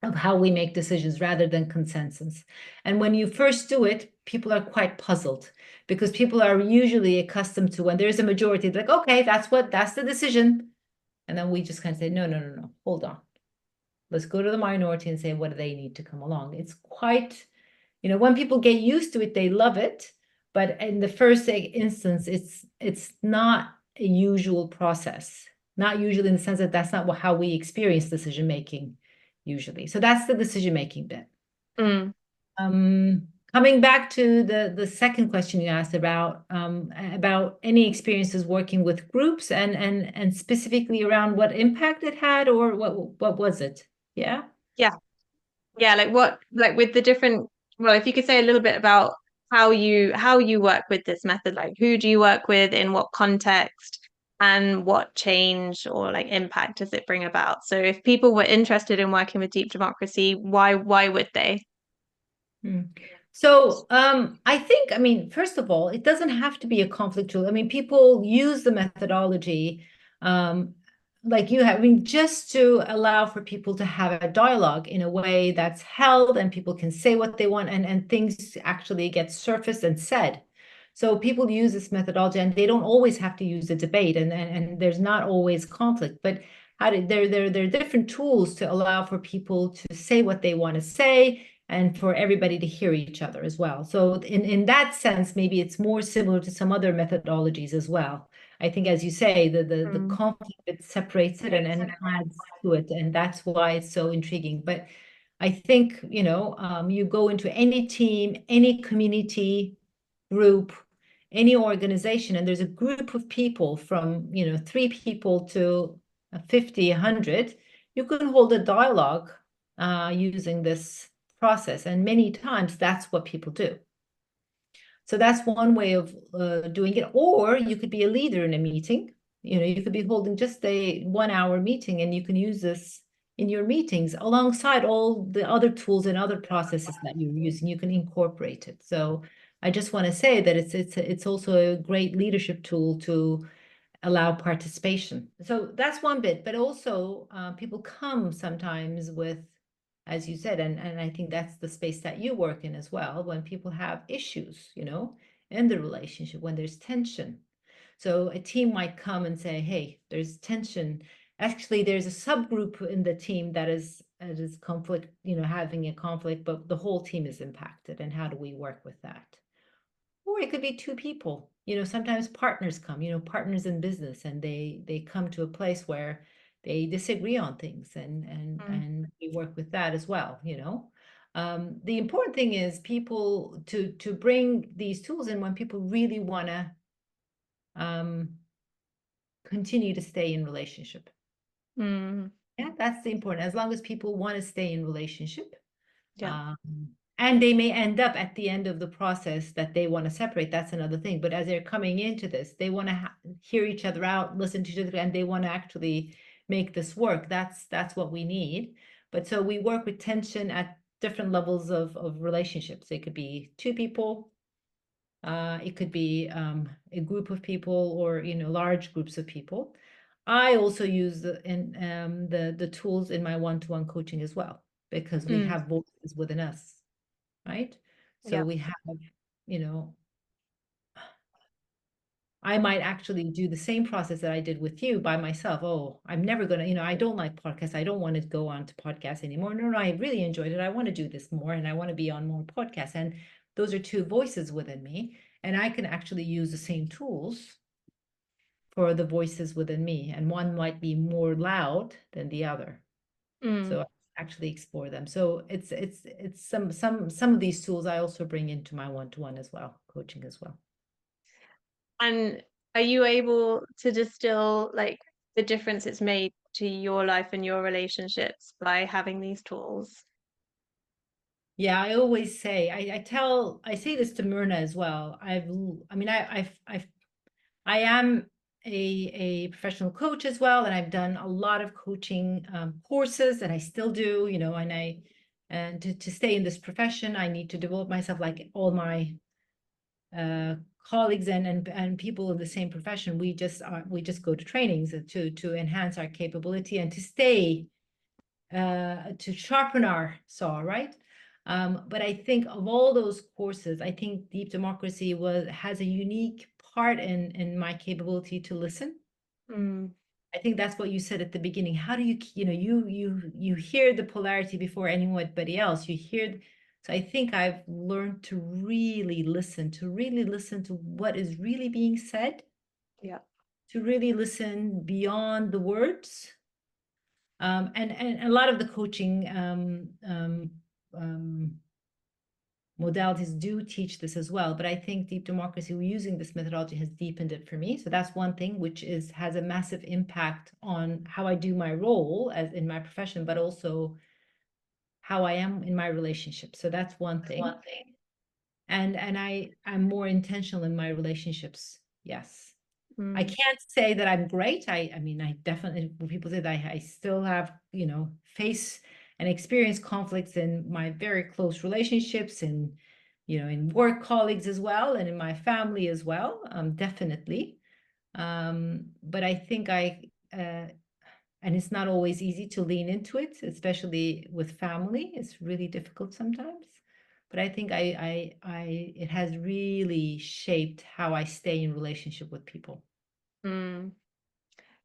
of how we make decisions rather than consensus. And when you first do it, people are quite puzzled because people are usually accustomed to when there's a majority, like, okay, that's the decision. And then we just kind of say, no, no, no, no, hold on. Let's go to the minority and say, what do they need to come along? It's quite, when people get used to it, they love it. But in the first instance, it's not a usual process. Not usually in the sense that that's not how we experience decision making usually. So that's the decision making bit. Mm. Coming back to the second question you asked about any experiences working with groups and specifically around what impact it had or what was it? Yeah. Yeah. Yeah, like with the different, well, if you could say a little bit about how you work with this method, like who do you work with, in what context, and what change or like impact does it bring about? So if people were interested in working with deep democracy, why would they? So I mean, first of all, it doesn't have to be a conflict tool. I mean, people use the methodology like you have, I mean, just to allow for people to have a dialogue in a way that's held and people can say what they want and things actually get surfaced and said. So people use this methodology and they don't always have to use a debate and there's not always conflict, but there are different tools to allow for people to say what they want to say and for everybody to hear each other as well. So in that sense, maybe it's more similar to some other methodologies as well. I think, as you say, the conflict that separates it and adds to it, and that's why it's so intriguing. But I think, you go into any team, any community group, any organization, and there's a group of people from, 3 people to 50, 100, you can hold a dialogue using this process. And many times that's what people do. So that's one way of doing it. Or you could be a leader in a meeting. You could be holding just a 1 hour meeting and you can use this in your meetings alongside all the other tools and other processes that you're using. You can incorporate it. So I just want to say that it's also a great leadership tool to allow participation. So that's one bit, but also people come sometimes with, as you said, and I think that's the space that you work in as well, when people have issues, in the relationship, when there's tension. So a team might come and say, hey, there's tension. Actually, there's a subgroup in the team that is conflict, having a conflict, but the whole team is impacted. And how do we work with that? Or it could be 2 people. Sometimes partners come, partners in business, and they come to a place where they disagree on things, and we work with that as well. The important thing is people to bring these tools in when people really want to continue to stay in relationship. Yeah, that's the important. As long as people want to stay in relationship. Yeah. And they may end up at the end of the process that they want to separate. That's another thing. But as they're coming into this, they want to hear each other out, listen to each other, and they want to actually make this work. That's what we need. But so we work with tension at different levels of relationships. It could be 2 people. It could be a group of people or large groups of people. I also use the tools in my one-to-one coaching as well, because we have voices within us. Right? So Yeah. we have, I might actually do the same process that I did with you by myself. Oh, I'm never going to, I don't like podcasts. I don't want to go on to podcasts anymore. No, I really enjoyed it. I want to do this more and I want to be on more podcasts. And those are 2 voices within me. And I can actually use the same tools for the voices within me. And one might be more loud than the other. So actually explore them. So it's some of these tools I also bring into my one-to-one as well, coaching as well. And are you able to distill like the difference it's made to your life and your relationships by having these tools? Yeah, I always say, I say this to Myrna as well. I mean, I am a professional coach as well, and I've done a lot of coaching courses, and I still do, and to stay in this profession, I need to develop myself like all my uh, colleagues and people in the same profession. We just go to trainings to enhance our capability and to stay to sharpen our saw, right? But I think of all those courses, I think Deep Democracy has a unique part in my capability to listen. Mm, I think that's what you said at the beginning. How do you hear the polarity before anybody else? So I think I've learned to really listen to what is really being said, yeah. to really listen beyond the words. And a lot of the coaching modalities do teach this as well. But I think Deep Democracy, using this methodology, has deepened it for me. So that's one thing which has a massive impact on how I do my role as in my profession, but also how I am in my relationship. So that's one That's thing. one thing. And I'm more intentional in my relationships. Yes. I Mm, can't say that I'm great. I mean, I definitely, when people say that I still have, face and experience conflicts in my very close relationships and, in work colleagues as well, and in my family as well, definitely. But I think and it's not always easy to lean into it, especially with family. It's really difficult sometimes. But I think it has really shaped how I stay in relationship with people. mm.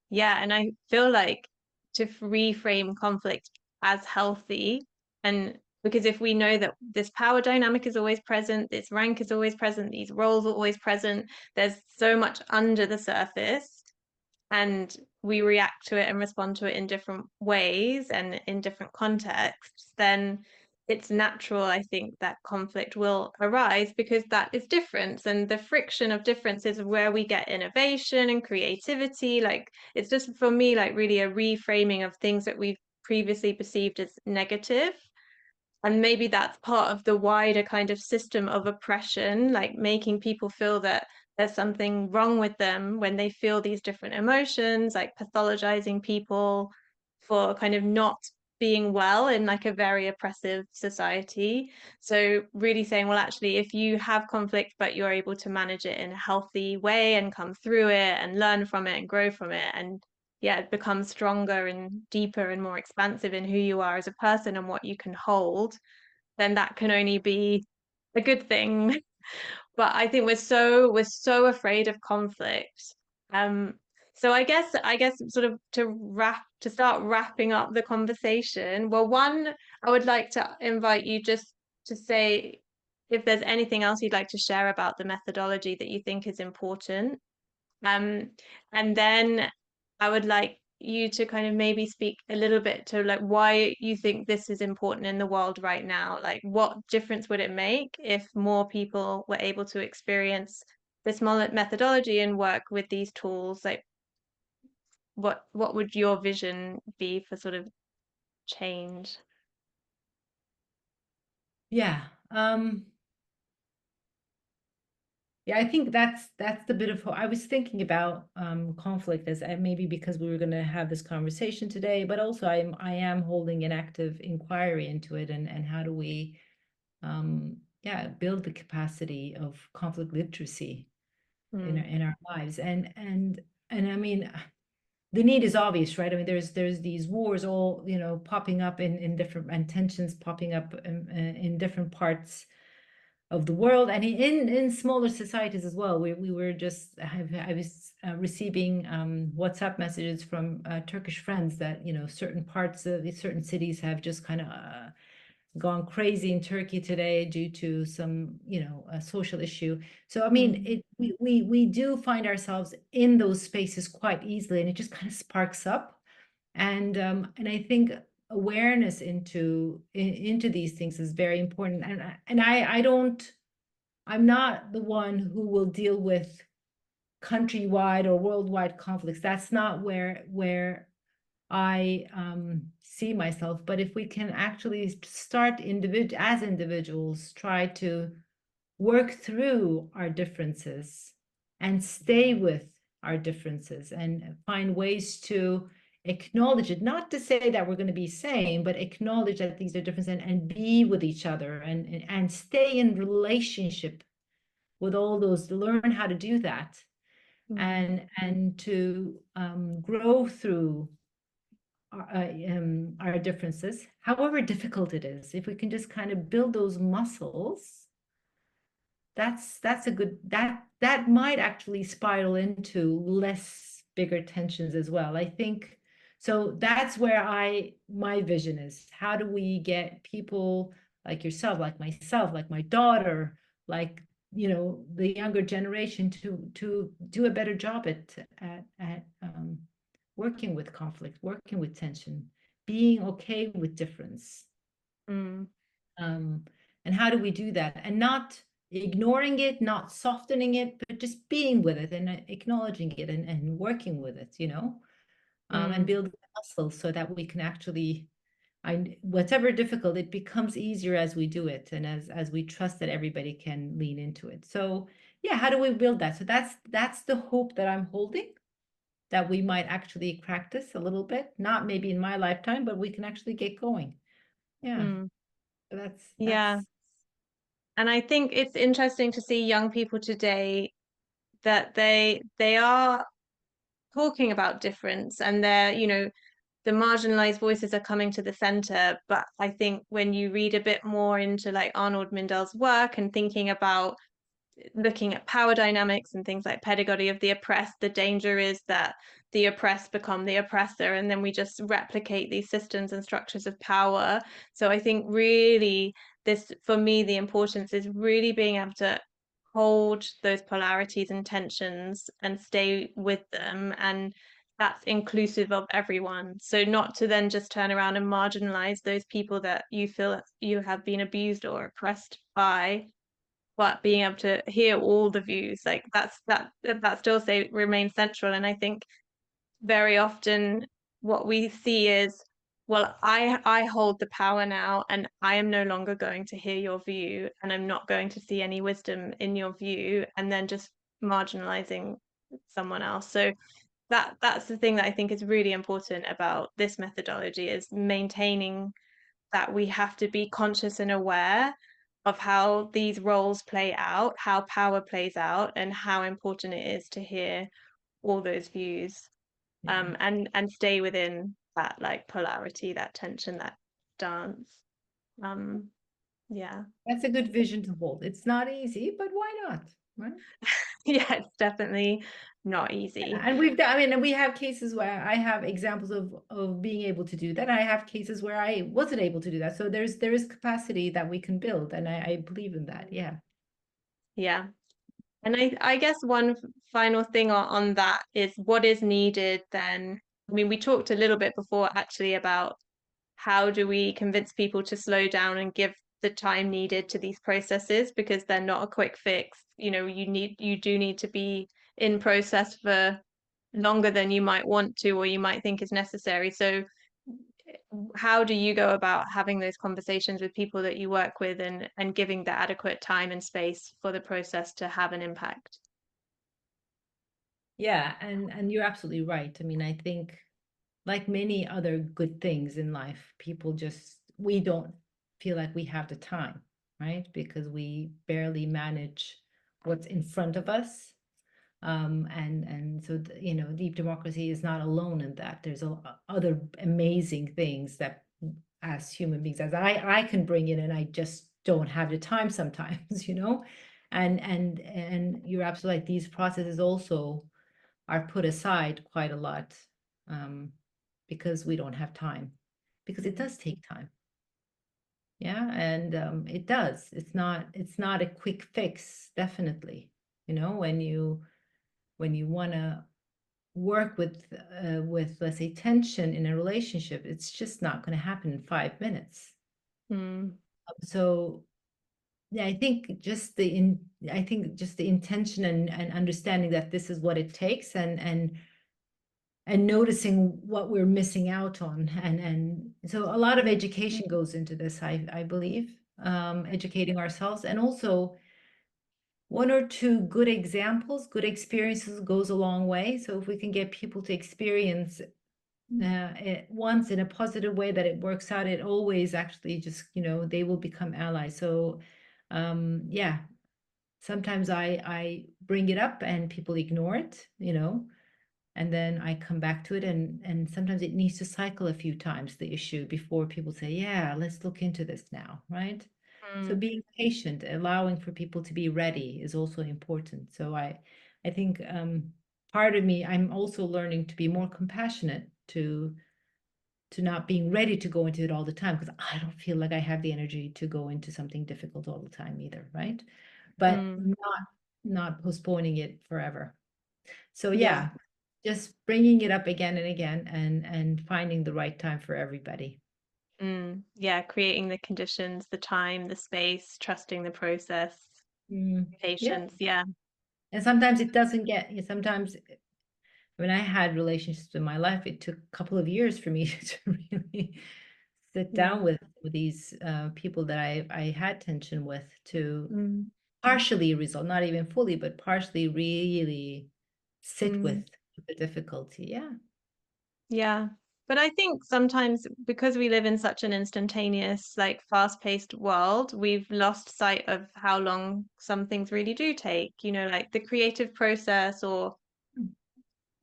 Yeah, and I feel like to reframe conflict as healthy, and because if we know that this power dynamic is always present, this rank is always present, these roles are always present, there's so much under the surface, and we react to it and respond to it in different ways and in different contexts, then it's natural, I think, that conflict will arise because that is difference. And the friction of difference is where we get innovation and creativity. Like, it's just for me, like, really a reframing of things that we've previously perceived as negative. And maybe that's part of the wider kind of system of oppression, like making people feel that there's something wrong with them when they feel these different emotions, like pathologizing people for kind of not being well in like a very oppressive society. So really saying, well, actually, if you have conflict, but you're able to manage it in a healthy way and come through it and learn from it and grow from it and yeah, become stronger and deeper and more expansive in who you are as a person and what you can hold, then that can only be a good thing. But I think we're so afraid of conflict. Um, so I guess sort of to start wrapping up the conversation. Well, one, I would like to invite you just to say if there's anything else you'd like to share about the methodology that you think is important. Um, and then I would like you to kind of maybe speak a little bit to like why you think this is important in the world right now. Like, what difference would it make if more people were able to experience this methodology and work with these tools? Like, what would your vision be for sort of change? Yeah. Yeah, I think that's the bit of I was thinking about conflict as maybe because we were going to have this conversation today, but also I am holding an active inquiry into it and how do we build the capacity of conflict literacy in Mm, our lives and I mean the need is obvious, right? I mean there's these wars all popping up in different and tensions popping up in different parts of the world and in smaller societies as well. We were just I was receiving WhatsApp messages from Turkish friends that certain parts of certain cities have just kind of gone crazy in Turkey today due to some a social issue. So I mean mm, we do find ourselves in those spaces quite easily, and it just kind of sparks up. And I think awareness into these things is very important. And I'm not the one who will deal with countrywide or worldwide conflicts. That's not where I see myself. But if we can actually start as individuals, try to work through our differences and stay with our differences and find ways to acknowledge it, not to say that we're going to be same, but acknowledge that these are different, and be with each other and stay in relationship with all those, learn how to do that, and to grow through our differences, however difficult it is. If we can just kind of build those muscles, that's a good, that might actually spiral into less bigger tensions as well, I think. So that's where my vision is. How do we get people like yourself, like myself, like my daughter, like, the younger generation to do a better job at working with conflict, working with tension, being okay with difference. Mm. And how do we do that? And not ignoring it, not softening it, but just being with it and acknowledging it and working with it, and building muscles so that we can actually, whatever difficult, it becomes easier as we do it, and as we trust that everybody can lean into it. So yeah, how do we build that? So that's the hope that I'm holding, that we might actually practice a little bit, not maybe in my lifetime, but we can actually get going. Yeah. So Yeah. And I think it's interesting to see young people today that they are talking about difference, and they're, the marginalized voices are coming to the center. But I think when you read a bit more into like Arnold Mindell's work and thinking about looking at power dynamics and things like pedagogy of the oppressed, the danger is that the oppressed become the oppressor, and then we just replicate these systems and structures of power. So I think really this, for me, the importance is really being able to hold those polarities and tensions and stay with them, and that's inclusive of everyone. So not to then just turn around and marginalize those people that you feel you have been abused or oppressed by, but being able to hear all the views, like that still say remains central. And I think very often what we see is, well, I hold the power now, and I am no longer going to hear your view, and I'm not going to see any wisdom in your view, and then just marginalizing someone else. So that's the thing that I think is really important about this methodology, is maintaining that we have to be conscious and aware of how these roles play out, how power plays out, and how important it is to hear all those views, and stay within that like polarity, that tension, that dance. Yeah. That's a good vision to hold. It's not easy, but why not? Right? Yeah, it's definitely not easy. And we have cases where I have examples of being able to do that. I have cases where I wasn't able to do that. So there is capacity that we can build, and I believe in that. Yeah. Yeah. And I guess one final thing on that is what is needed then. I mean, we talked a little bit before actually about how do we convince people to slow down and give the time needed to these processes, because they're not a quick fix. You do need to be in process for longer than you might want to, or you might think is necessary. So how do you go about having those conversations with people that you work with, and giving the adequate time and space for the process to have an impact? Yeah, and you're absolutely right. I mean, I think like many other good things in life, we don't feel like we have the time, right? Because we barely manage what's in front of us. And so, deep democracy is not alone in that. There's other amazing things that as human beings, as I can bring in, and I just don't have the time sometimes, and you're absolutely right. These processes also are put aside quite a lot, because we don't have time, because it does take time. Yeah, and it does. It's not a quick fix, definitely. When you want to work with, let's say, tension in a relationship, it's just not going to happen in 5 minutes. So yeah, I think just the intention and understanding that this is what it takes, and noticing what we're missing out on, and so a lot of education goes into this, I believe, educating ourselves, and also one or two good examples, good experiences goes a long way. So if we can get people to experience it once in a positive way that it works out, it always actually just, they will become allies. So yeah, sometimes I bring it up and people ignore it, and then I come back to it, and sometimes it needs to cycle a few times, the issue, before people say, yeah, let's look into this now, right? So being patient, allowing for people to be ready is also important. So I think part of me, I'm also learning to be more compassionate to not being ready to go into it all the time, because I don't feel like I have the energy to go into something difficult all the time either, right? But not postponing it forever. So yeah, just bringing it up again and again, and finding the right time for everybody. Yeah, creating the conditions, the time, the space, trusting the process, Yeah. patience. Yeah. And sometimes it doesn't get, sometimes when I had relationships in my life, it took a couple of years for me to really sit down with these people that I had tension with, to partially resolve, not even fully, but partially really sit with the difficulty. Yeah. Yeah. But I think sometimes because we live in such an instantaneous, like fast-paced world, we've lost sight of how long some things really do take, like the creative process or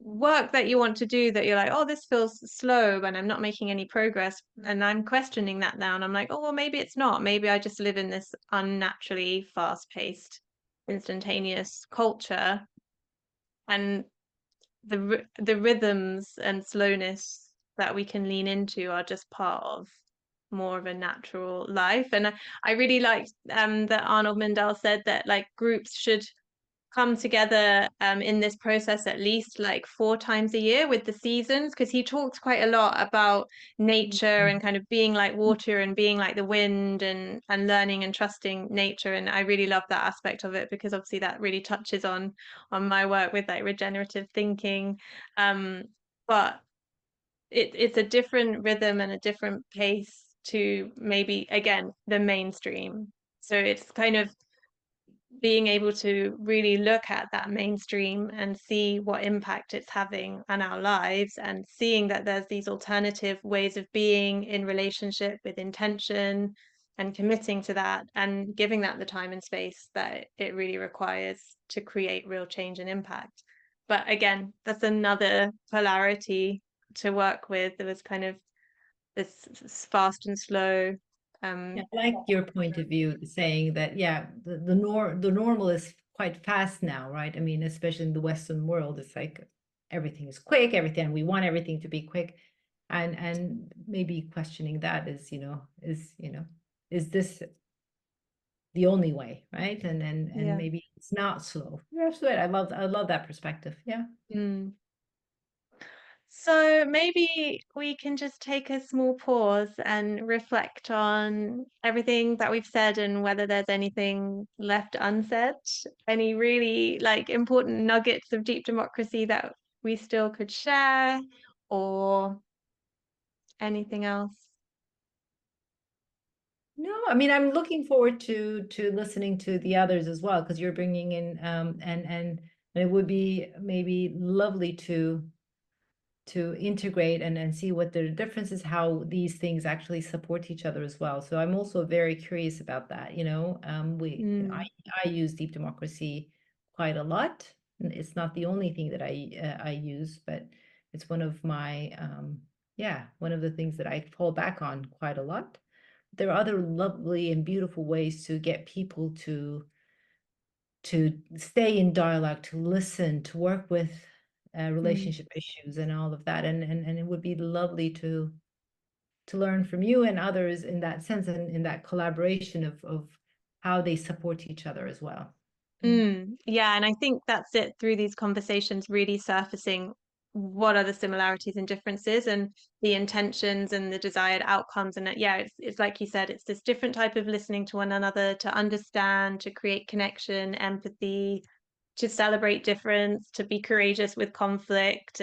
work that you want to do that you're like, oh, this feels slow and I'm not making any progress. And I'm questioning that now. And I'm like, oh, well, maybe it's not. Maybe I just live in this unnaturally fast-paced, instantaneous culture. And the rhythms and slowness that we can lean into are just part of more of a natural life. And I really liked that Arnold Mindell said that like groups should come together in this process at least like 4 times a year with the seasons, because he talks quite a lot about nature and kind of being like water and being like the wind, and learning and trusting nature. And I really love that aspect of it, because obviously that really touches on my work with like regenerative thinking. But it's a different rhythm and a different pace to maybe again the mainstream. So it's kind of being able to really look at that mainstream and see what impact it's having on our lives, and seeing that there's these alternative ways of being in relationship with intention, and committing to that and giving that the time and space that it really requires to create real change and impact. But again, that's another polarity to work with. There was kind of this fast and slow. Yeah, I like your point of view, saying that, yeah, the normal is quite fast now, right? I mean, especially in the Western world, it's like everything is quick, everything, we want everything to be quick. And maybe questioning that is this the only way, right? And Yeah. maybe it's not slow. Yeah, absolutely. I love that perspective. Yeah. Mm. So maybe we can just take a small pause and reflect on everything that we've said, and whether there's anything left unsaid, any really like important nuggets of deep democracy that we still could share, or anything else. No, I mean, I'm looking forward to listening to the others as well, because you're bringing in and it would be maybe lovely to integrate and see what the difference is, how these things actually support each other as well. So I'm also very curious about that. I use deep democracy quite a lot. It's not the only thing that I use, but it's one of my one of the things that I fall back on quite a lot. There are other lovely and beautiful ways to get people to stay in dialogue, to listen, to work with relationship issues and all of that. And it would be lovely to learn from you and others in that sense, and in that collaboration of how they support each other as well. Yeah, and I think that's it, through these conversations really surfacing what are the similarities and differences and the intentions and the desired outcomes. And it's like you said, it's this different type of listening to one another, to understand, to create connection, empathy, to celebrate difference, to be courageous with conflict.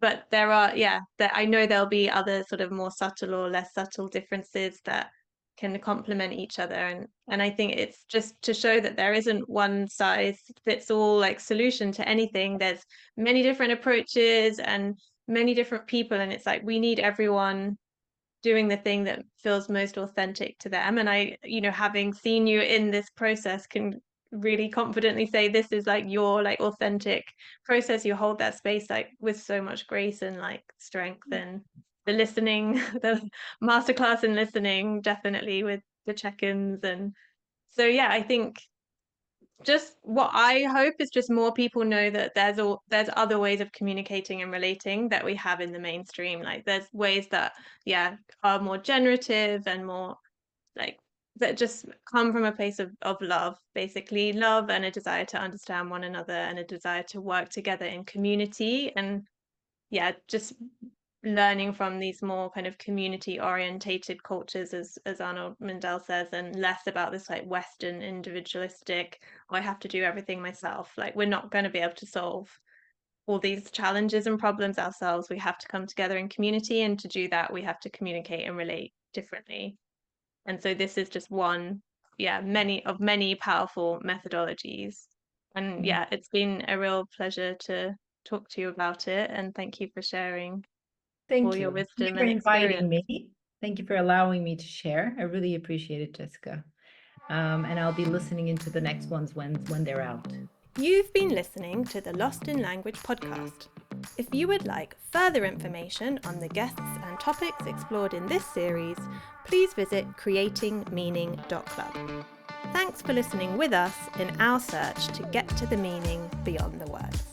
But there are, that I know there'll be other sort of more subtle or less subtle differences that can complement each other. And I think it's just to show that there isn't one size fits all like solution to anything. There's many different approaches and many different people. And it's like, we need everyone doing the thing that feels most authentic to them. And I, having seen you in this process, can really confidently say this is like your like authentic process. You hold that space like with so much grace and like strength. And the listening, the masterclass in listening, definitely with the check-ins. And so I think just what I hope is just more people know that there's other ways of communicating and relating that we have in the mainstream. Like there's ways that are more generative and more like that just come from a place of love, basically love and a desire to understand one another and a desire to work together in community. And just learning from these more kind of community orientated cultures, as Arnold Mindell says, and less about this like Western individualistic, I have to do everything myself. Like we're not going to be able to solve all these challenges and problems ourselves. We have to come together in community, and to do that we have to communicate and relate differently. And so this is just one many powerful methodologies. And it's been a real pleasure to talk to you about it, and thank you for sharing all Thank your you. Thank you wisdom for and inviting experience. me. Thank you for allowing me to share. I really appreciate it, Jessica. And I'll be listening into the next ones when they're out. You've been listening to the Lost in Language podcast. If you would like further information on the guests and topics explored in this series, please visit creatingmeaning.club. Thanks for listening with us in our search to get to the meaning beyond the words.